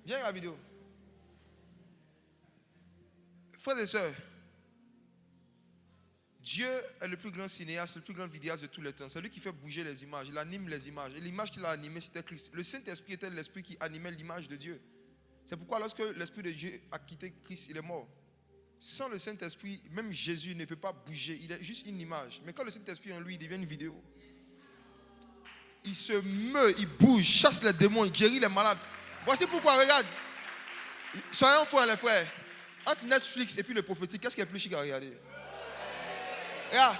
Viens à la vidéo. Frères et sœurs, Dieu est le plus grand cinéaste, le plus grand vidéaste de tous les temps. C'est lui qui fait bouger les images, il anime les images. Et l'image qu'il a animée, c'était Christ. Le Saint-Esprit était l'Esprit qui animait l'image de Dieu. C'est pourquoi lorsque l'Esprit de Dieu a quitté Christ, il est mort. Sans le Saint-Esprit, même Jésus ne peut pas bouger. Il est juste une image. Mais quand le Saint-Esprit en lui, il devient une vidéo. Il se meut, il bouge, chasse les démons, il guérit les malades. Voici pourquoi, regarde. Soyons forts, les frères. Entre Netflix et puis le prophétique, qu'est-ce qui est plus chic à regarder? Regarde.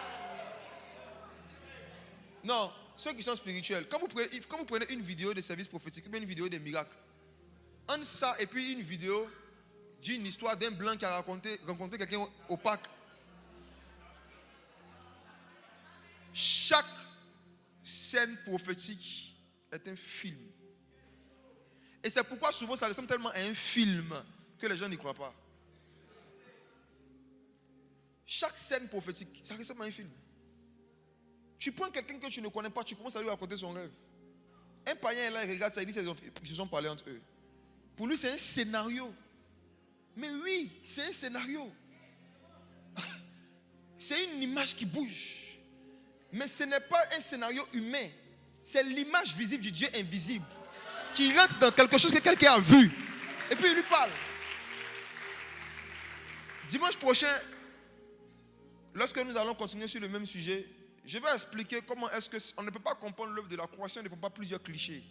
Non, ceux qui sont spirituels, quand vous prenez une vidéo de service prophétique, ou bien une vidéo des miracles, entre ça et puis une vidéo d'une histoire d'un blanc qui a rencontré quelqu'un au parc. Chaque scène prophétique est un film. Et c'est pourquoi souvent ça ressemble tellement à un film que les gens n'y croient pas. Chaque scène prophétique, ça ressemble à un film. Tu prends quelqu'un que tu ne connais pas, tu commences à lui raconter son rêve. Un païen là, il regarde ça, il dit ils se sont parlé entre eux. Pour lui, c'est un scénario. Mais oui, c'est un scénario. C'est une image qui bouge. Mais ce n'est pas un scénario humain. C'est l'image visible du Dieu invisible qui rentre dans quelque chose que quelqu'un a vu. Et puis il lui parle. Dimanche prochain, lorsque nous allons continuer sur le même sujet, je vais expliquer comment est-ce qu'on ne peut pas comprendre l'œuvre de la croix si on ne prend pas plusieurs clichés.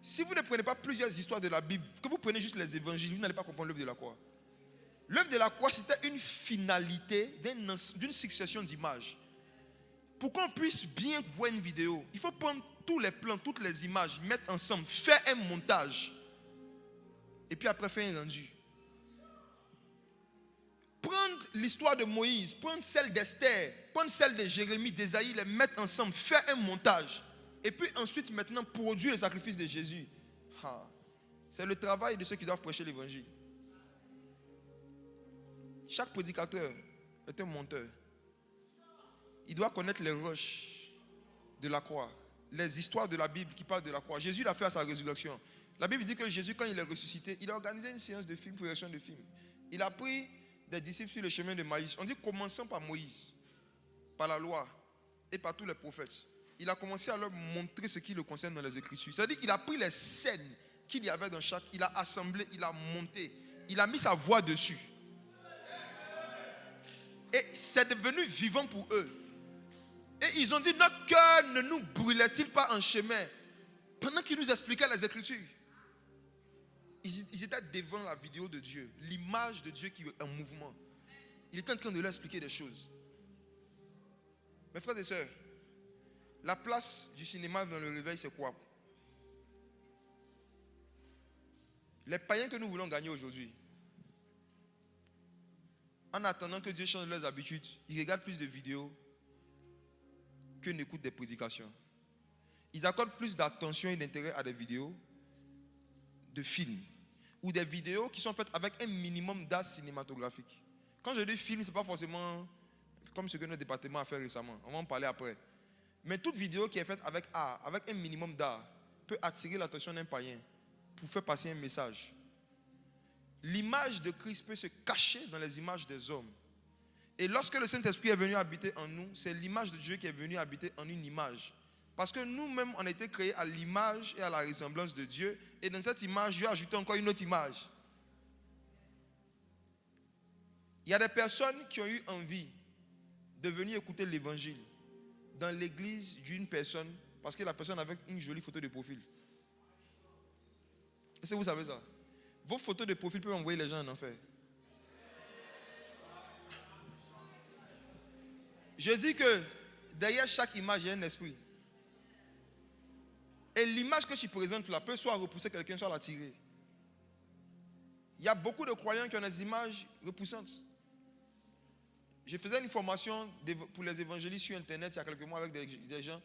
Si vous ne prenez pas plusieurs histoires de la Bible, que vous prenez juste les évangiles, vous n'allez pas comprendre l'œuvre de la croix. L'œuvre de la croix, c'était une finalité d'une succession d'images. Pour qu'on puisse bien voir une vidéo, il faut prendre tous les plans, toutes les images, mettre ensemble, faire un montage. Et puis après faire un rendu. Prendre l'histoire de Moïse, prendre celle d'Esther, prendre celle de Jérémie, d'Ésaïe, les mettre ensemble, faire un montage. Et puis ensuite, maintenant, produire le sacrifice de Jésus. C'est le travail de ceux qui doivent prêcher l'évangile. Chaque prédicateur est un monteur. Il doit connaître les roches de la croix, les histoires de la Bible qui parlent de la croix. Jésus l'a fait à sa résurrection. La Bible dit que Jésus, quand il est ressuscité, il a organisé une séance de films, projection de films. Il a pris des disciples sur le chemin de Maïs. On dit commençant par Moïse, par la loi et par tous les prophètes. Il a commencé à leur montrer ce qui le concerne dans les Écritures. C'est-à-dire qu'il a pris les scènes qu'il y avait dans chaque, il a assemblé, il a monté, il a mis sa voix dessus. Et c'est devenu vivant pour eux. Et ils ont dit, notre cœur ne nous brûlait-il pas en chemin pendant qu'ils nous expliquaient les Écritures. Ils étaient devant la vidéo de Dieu, l'image de Dieu qui est en mouvement. Il était en train de leur expliquer des choses. Mes frères et sœurs, la place du cinéma dans le réveil, c'est quoi? Les païens que nous voulons gagner aujourd'hui, en attendant que Dieu change leurs habitudes, ils regardent plus de vidéos que n'écoutent des prédications. Ils accordent plus d'attention et d'intérêt à des vidéos de films ou des vidéos qui sont faites avec un minimum d'art cinématographique. Quand je dis film, ce n'est pas forcément comme ce que notre département a fait récemment. On va en parler après. Mais toute vidéo qui est faite avec art, avec un minimum d'art, peut attirer l'attention d'un païen pour faire passer un message. L'image de Christ peut se cacher dans les images des hommes. Et lorsque le Saint-Esprit est venu habiter en nous, c'est l'image de Dieu qui est venue habiter en une image. Parce que nous-mêmes, on a été créés à l'image et à la ressemblance de Dieu. Et dans cette image, Dieu a ajouté encore une autre image. Il y a des personnes qui ont eu envie de venir écouter l'évangile dans l'église d'une personne parce que la personne avait une jolie photo de profil. Est-ce que vous savez ça? Vos photos de profil peuvent envoyer les gens en enfer. Je dis que derrière chaque image, il y a un esprit. Et l'image que tu présentes là peut soit repousser quelqu'un, soit l'attirer. Il y a beaucoup de croyants qui ont des images repoussantes. Je faisais une formation pour les évangélistes sur Internet il y a quelques mois avec des gens.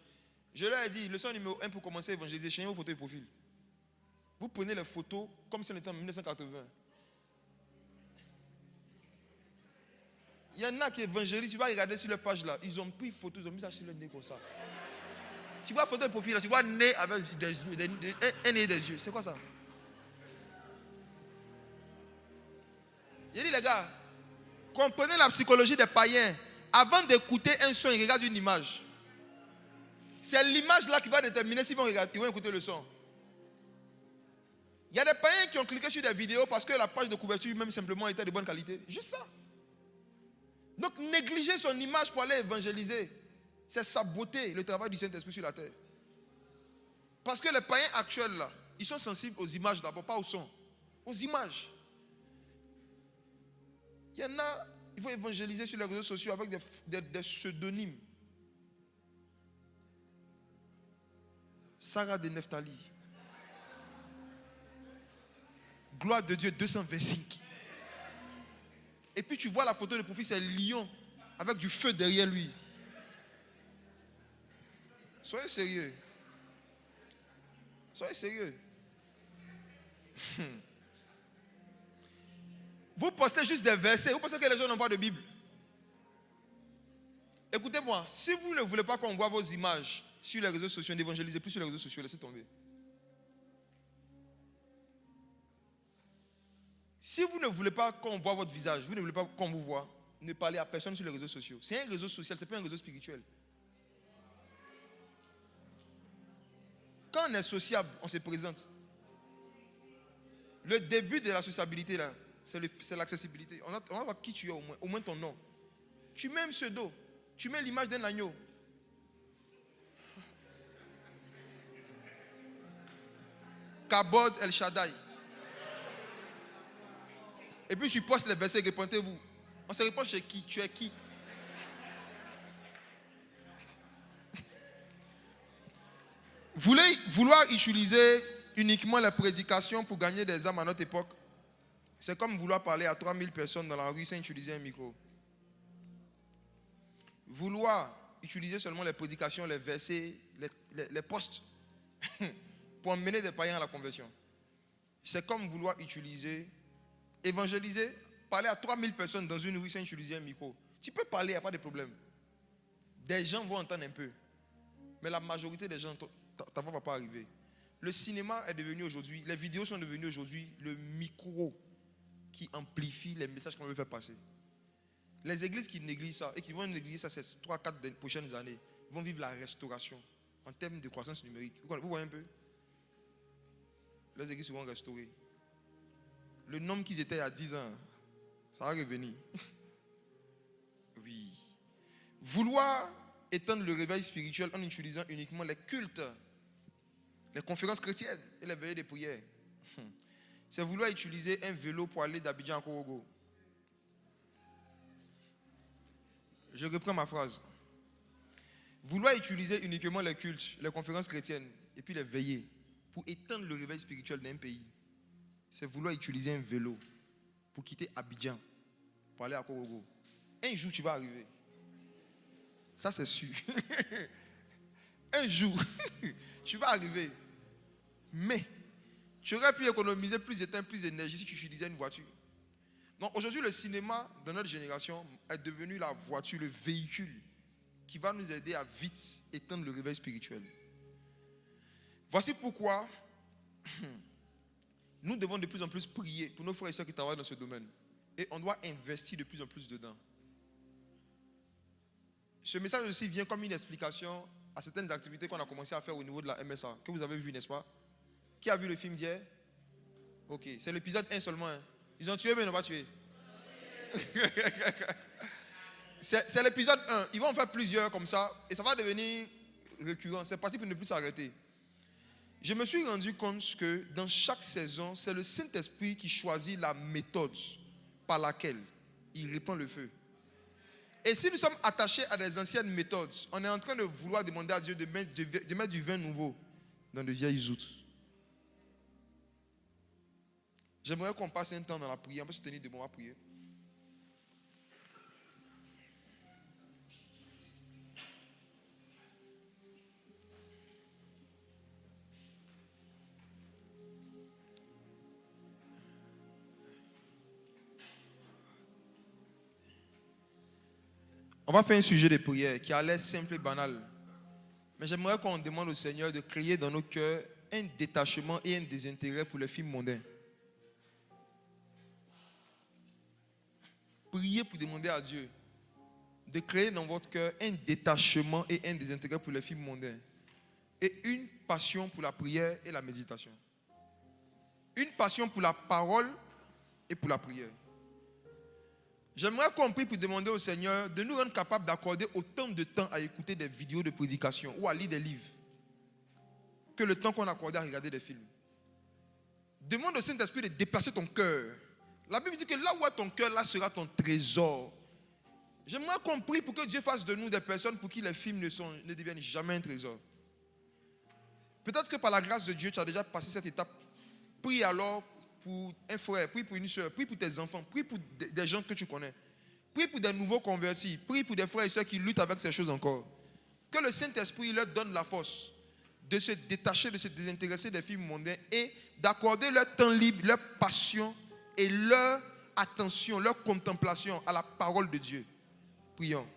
Je leur ai dit, leçon numéro 1 pour commencer à évangéliser, changez vos photos de profil. Vous prenez les photos comme si on était en 1980. Il y en a qui évangélisent, tu vas regarder sur leur page là, ils ont pris photo, ils ont mis ça sur le nez comme ça. Tu vois photo de profil là, tu vois un nez avec des yeux, un nez et des yeux. C'est quoi ça? J'ai dit les gars, comprenez la psychologie des païens. Avant d'écouter un son, ils regardent une image. C'est l'image là qui va déterminer s'ils vont écouter le son. Il y a des païens qui ont cliqué sur des vidéos parce que la page de couverture même simplement était de bonne qualité. Juste ça. Donc négliger son image pour aller évangéliser, c'est saboter le travail du Saint-Esprit sur la terre. Parce que les païens actuels là, ils sont sensibles aux images d'abord, pas au son. Aux images. Il y en a, ils vont évangéliser sur les réseaux sociaux avec des pseudonymes. Sarah de Nephtali. Gloire de Dieu 225. Et puis tu vois la photo de profil, c'est un lion avec du feu derrière lui. Soyez sérieux. Soyez sérieux. Vous postez juste des versets. Vous pensez que les gens n'ont pas de Bible? Écoutez-moi, si vous ne voulez pas qu'on voit vos images sur les réseaux sociaux, n'évangélisez plus sur les réseaux sociaux, laissez tomber. Si vous ne voulez pas qu'on voit votre visage, vous ne voulez pas qu'on vous voit, ne parlez à personne sur les réseaux sociaux. C'est un réseau social, ce n'est pas un réseau spirituel. Quand on est sociable, on se présente. Le début de la sociabilité, là, c'est l'accessibilité. On va voir qui tu es au moins ton nom. Tu mets un pseudo, tu mets l'image d'un agneau. Kabod El Shaddai. Et puis tu postes les versets, répondez-vous. On se répond chez qui? Tu es qui? Vouloir utiliser uniquement la prédication pour gagner des âmes à notre époque, c'est comme vouloir parler à 3000 personnes dans la rue sans utiliser un micro. Vouloir utiliser seulement les prédications, les versets, les posts pour emmener des païens à la conversion. C'est comme vouloir évangéliser, parler à 3000 personnes dans une rue sans utiliser un micro. Tu peux parler, il n'y a pas de problème. Des gens vont entendre un peu. Mais la majorité des gens, ta voix ne va pas arriver. Le cinéma est devenu aujourd'hui, les vidéos sont devenues aujourd'hui le micro qui amplifie les messages qu'on veut faire passer. Les églises qui négligent ça et qui vont négliger ça ces 3-4 prochaines années vont vivre la restauration en termes de croissance numérique. Vous voyez un peu? Les églises seront restaurées. Le nombre qu'ils étaient il y a 10 ans, ça va revenir. Oui. Vouloir étendre le réveil spirituel en utilisant uniquement les cultes, les conférences chrétiennes et les veillées de prière. C'est vouloir utiliser un vélo pour aller d'Abidjan à Korogo. Je reprends ma phrase. Vouloir utiliser uniquement les cultes, les conférences chrétiennes et puis les veillées pour étendre le réveil spirituel d'un pays, c'est vouloir utiliser un vélo pour quitter Abidjan pour aller à Korogo. Un jour, tu vas arriver. Ça, c'est sûr. Un jour, tu vas arriver. Mais, tu aurais pu économiser plus de temps, plus d'énergie si tu utilisais une voiture. Donc, aujourd'hui, le cinéma de notre génération est devenu la voiture, le véhicule qui va nous aider à vite étendre le réveil spirituel. Voici pourquoi nous devons de plus en plus prier pour nos frères et sœurs qui travaillent dans ce domaine. Et on doit investir de plus en plus dedans. Ce message aussi vient comme une explication à certaines activités qu'on a commencé à faire au niveau de la MSA, que vous avez vu, n'est-ce pas? Qui a vu le film d'hier? Ok, c'est l'épisode 1 seulement. Hein. Ils ont tué mais ils n'ont pas tué. C'est l'épisode 1. Ils vont en faire plusieurs comme ça et ça va devenir récurrent. C'est parti pour ne plus s'arrêter. Je me suis rendu compte que dans chaque saison, c'est le Saint-Esprit qui choisit la méthode par laquelle il répand le feu. Et si nous sommes attachés à des anciennes méthodes, on est en train de vouloir demander à Dieu de mettre du vin nouveau dans de vieilles outres. J'aimerais qu'on passe un temps dans la prière. On peut se tenir debout à prier. On va faire un sujet de prière qui a l'air simple et banal. Mais j'aimerais qu'on demande au Seigneur de créer dans nos cœurs un détachement et un désintérêt pour les films mondains. Priez pour demander à Dieu de créer dans votre cœur un détachement et un désintérêt pour les films mondains. Et une passion pour la prière et la méditation. Une passion pour la parole et pour la prière. J'aimerais qu'on prie pour demander au Seigneur de nous rendre capables d'accorder autant de temps à écouter des vidéos de prédication ou à lire des livres que le temps qu'on accorde à regarder des films. Demande au Saint-Esprit de déplacer ton cœur. La Bible dit que là où est ton cœur, là sera ton trésor. J'aimerais qu'on prie pour que Dieu fasse de nous des personnes pour qui les films ne deviennent jamais un trésor. Peut-être que par la grâce de Dieu, tu as déjà passé cette étape. Prie alors pour un frère, prie pour une soeur, prie pour tes enfants, prie pour des gens que tu connais. Prie pour des nouveaux convertis, prie pour des frères et soeurs qui luttent avec ces choses encore. Que le Saint-Esprit leur donne la force de se détacher, de se désintéresser des films mondains et d'accorder leur temps libre, leur passion et leur attention, leur contemplation à la parole de Dieu. Prions.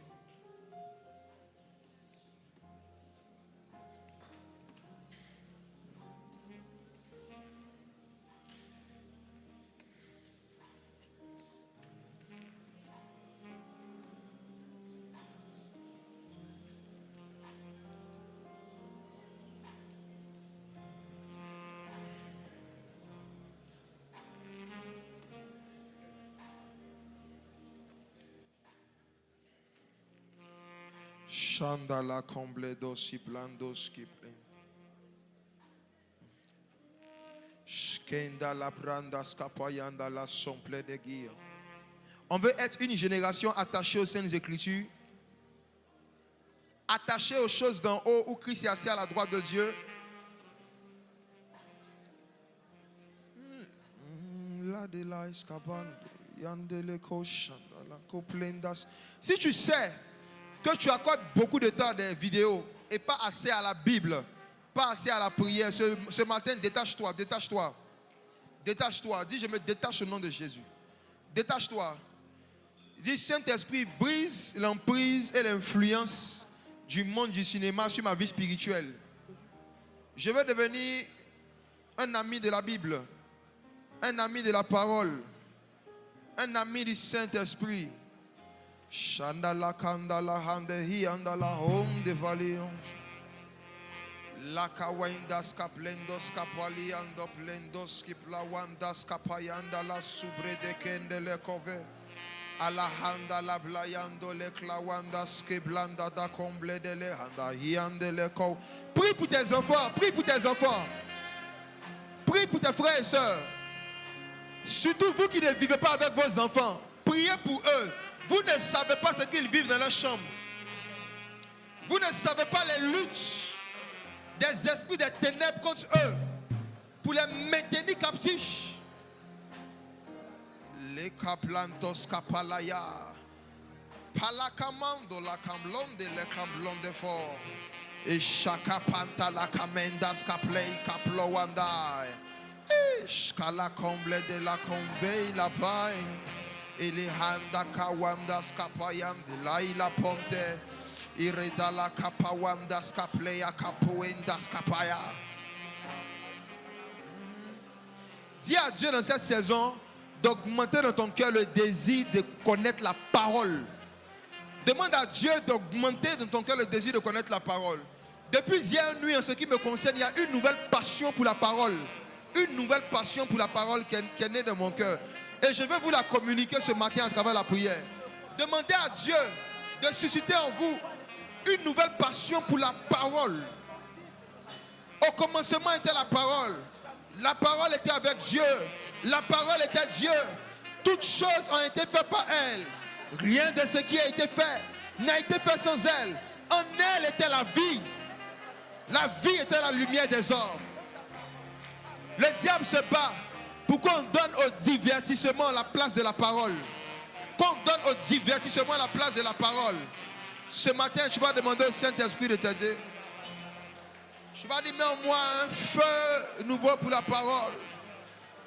Chandala comble dosi blandos kiple. Skenda la branda scapayanda la somple de guia. On veut être une génération attachée aux Saintes Écritures, attachée aux choses d'en haut où Christ est assis à la droite de Dieu. Si tu sais que tu accordes beaucoup de temps à des vidéos et pas assez à la Bible, pas assez à la prière, ce matin, détache-toi, détache-toi. Détache-toi. Dis, je me détache au nom de Jésus. Détache-toi. Dis, Saint-Esprit, brise l'emprise et l'influence du monde du cinéma sur ma vie spirituelle. Je veux devenir un ami de la Bible, un ami de la parole, un ami du Saint-Esprit. Shandala kandala handehi andala home de valion. La kawendas kaplendos kapali ando plendos kiplawandas kapayanda la subre de kendele kove. Alahanda la blayando le klawandas kiblanda da comble de le handa hiande le ko. Prie pour tes enfants, prie pour tes enfants. Prie pour tes frères et sœurs. Surtout vous qui ne vivez pas avec vos enfants, priez pour eux. Vous ne savez pas ce qu'ils vivent dans leur chambre. Vous ne savez pas les luttes des esprits des ténèbres contre eux pour les maintenir captifs. Les caplantos capalaya. Palakamando la camblonde le camblonde fort. Et chaka panta la camendas caplei caplowandai. Et scala comble de la combe la pain. Ili handa kawandas kapayam de la ila ponte. Iredala kapawandas kapleya kapuendas kapaya. Dis à Dieu dans cette saison d'augmenter dans ton cœur le désir de connaître la parole. Demande à Dieu d'augmenter dans ton cœur le désir de connaître la parole. Depuis hier nuit, en ce qui me concerne, il y a une nouvelle passion pour la parole. Une nouvelle passion pour la parole qui est née de mon cœur. Et je vais vous la communiquer ce matin à travers la prière. Demandez à Dieu de susciter en vous une nouvelle passion pour la parole. Au commencement était la parole. La parole était avec Dieu. La parole était Dieu. Toutes choses ont été faites par elle. Rien de ce qui a été fait n'a été fait sans elle. En elle était la vie. La vie était la lumière des hommes. Le diable se bat. Pourquoi on donne au divertissement la place de la parole? Quand on donne au divertissement la place de la parole, ce matin, tu vas demander au Saint-Esprit de t'aider. Tu vas dire, mets en moi un feu nouveau pour la parole.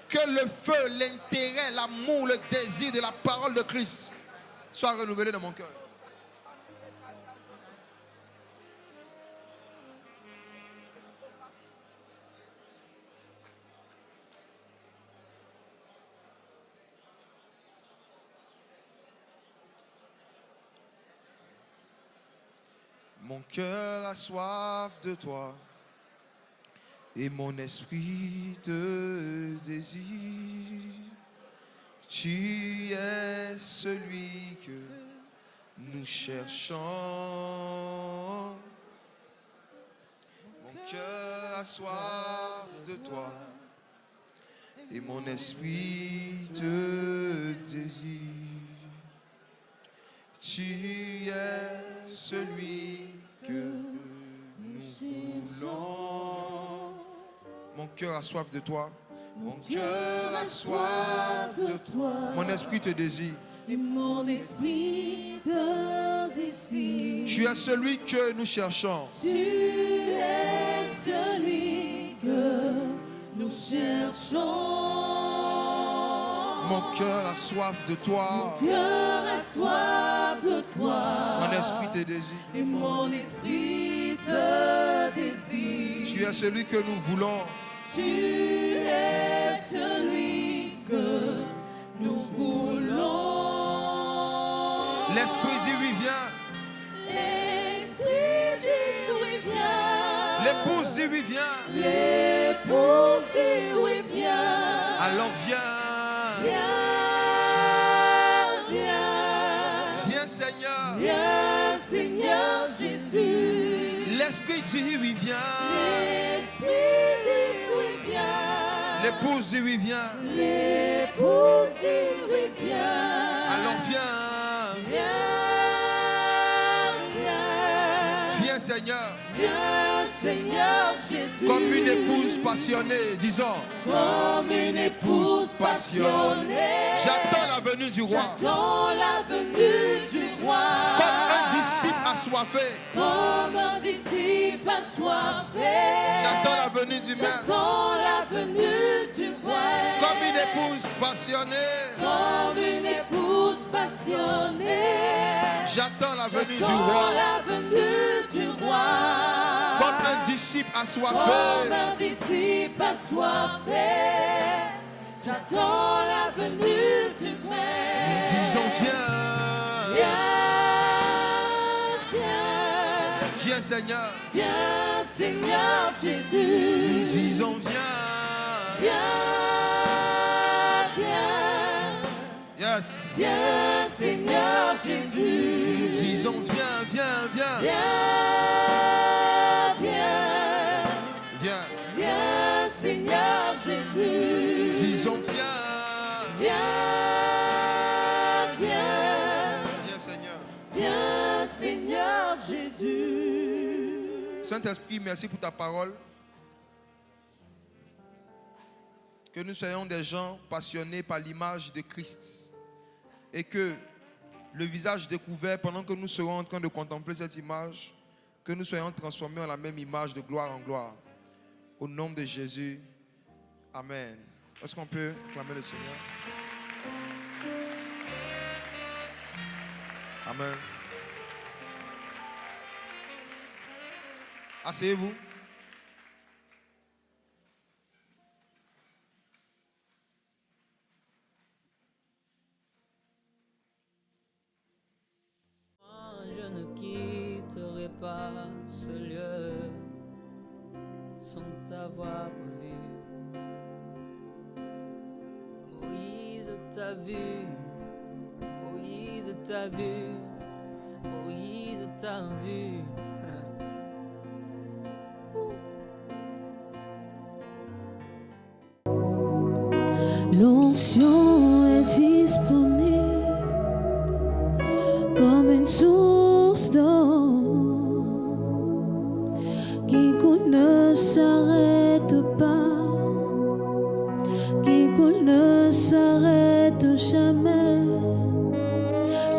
Que le feu, l'intérêt, l'amour, le désir de la parole de Christ soit renouvelé dans mon cœur. Mon cœur a soif de toi et mon esprit te désire. Tu es celui que nous cherchons. Mon cœur a soif de toi et mon esprit te désire. Tu es celui que nous voulons. Mon cœur a soif de toi. Mon cœur a soif de toi. Mon esprit te désire. Et mon esprit te désire. Tu es celui que nous cherchons. Tu es celui que nous cherchons. Mon cœur a soif de toi. Mon cœur a soif de toi. Mon esprit te désire. Et mon esprit te désire. Tu es celui que nous voulons. Tu es celui que nous voulons. L'esprit dit oui, viens. L'esprit dit oui, viens. L'épouse dit oui, viens. L'épouse dit oui, viens. Alors viens. Viens, viens. Viens, Seigneur. Viens, Seigneur Jésus. L'esprit dit oui, viens. L'esprit dit oui, viens. L'épouse dit oui, viens. L'épouse dit oui, viens. Alors viens. Viens, Seigneur. Viens, Seigneur Jésus. Comme une épouse passionnée, disons. Comme une épouse passionnée. J'attends la venue du roi. J'attends la venue du roi. Comme un disciple assoiffé. Comme un disciple assoiffé. J'attends la venue du maître. J'attends la venue du roi. Comme une épouse passionnée. Comme une épouse passionnée. J'attends la venue du J'attends roi. la venue du roi. Comme un disciple Comme assoiffé. un disciple assoiffé. J'attends la venue du maître. Nous disons viens. Viens, viens. Viens, Seigneur. Viens, Seigneur Jésus. Nous disons viens. Viens, viens. Yes. Viens, Seigneur Jésus. Nous disons viens, viens, viens. Viens, viens. Viens. Viens, Seigneur Jésus. Nous disons viens. Viens, viens. Viens, Seigneur. Viens, Seigneur Jésus. Saint-Esprit, merci pour ta parole. Que nous soyons des gens passionnés par l'image de Christ. Et que le visage découvert, pendant que nous serons en train de contempler cette image, que nous soyons transformés en la même image de gloire en gloire. Au nom de Jésus. Amen. Est-ce qu'on peut acclamer le Seigneur? Amen. Asseyez-vous. Je ne quitterai pas ce lieu sans t'avoir vu. Moïse t'a vu, Moïse t'a vu, Moïse t'a vu. L'onction est disponible comme une source d'eau qui coule ne s'arrête pas, qui coule jamais.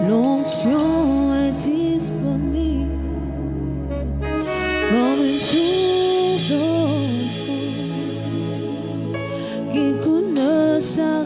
L'onction est disponible comme une source d'eau qui coule chaque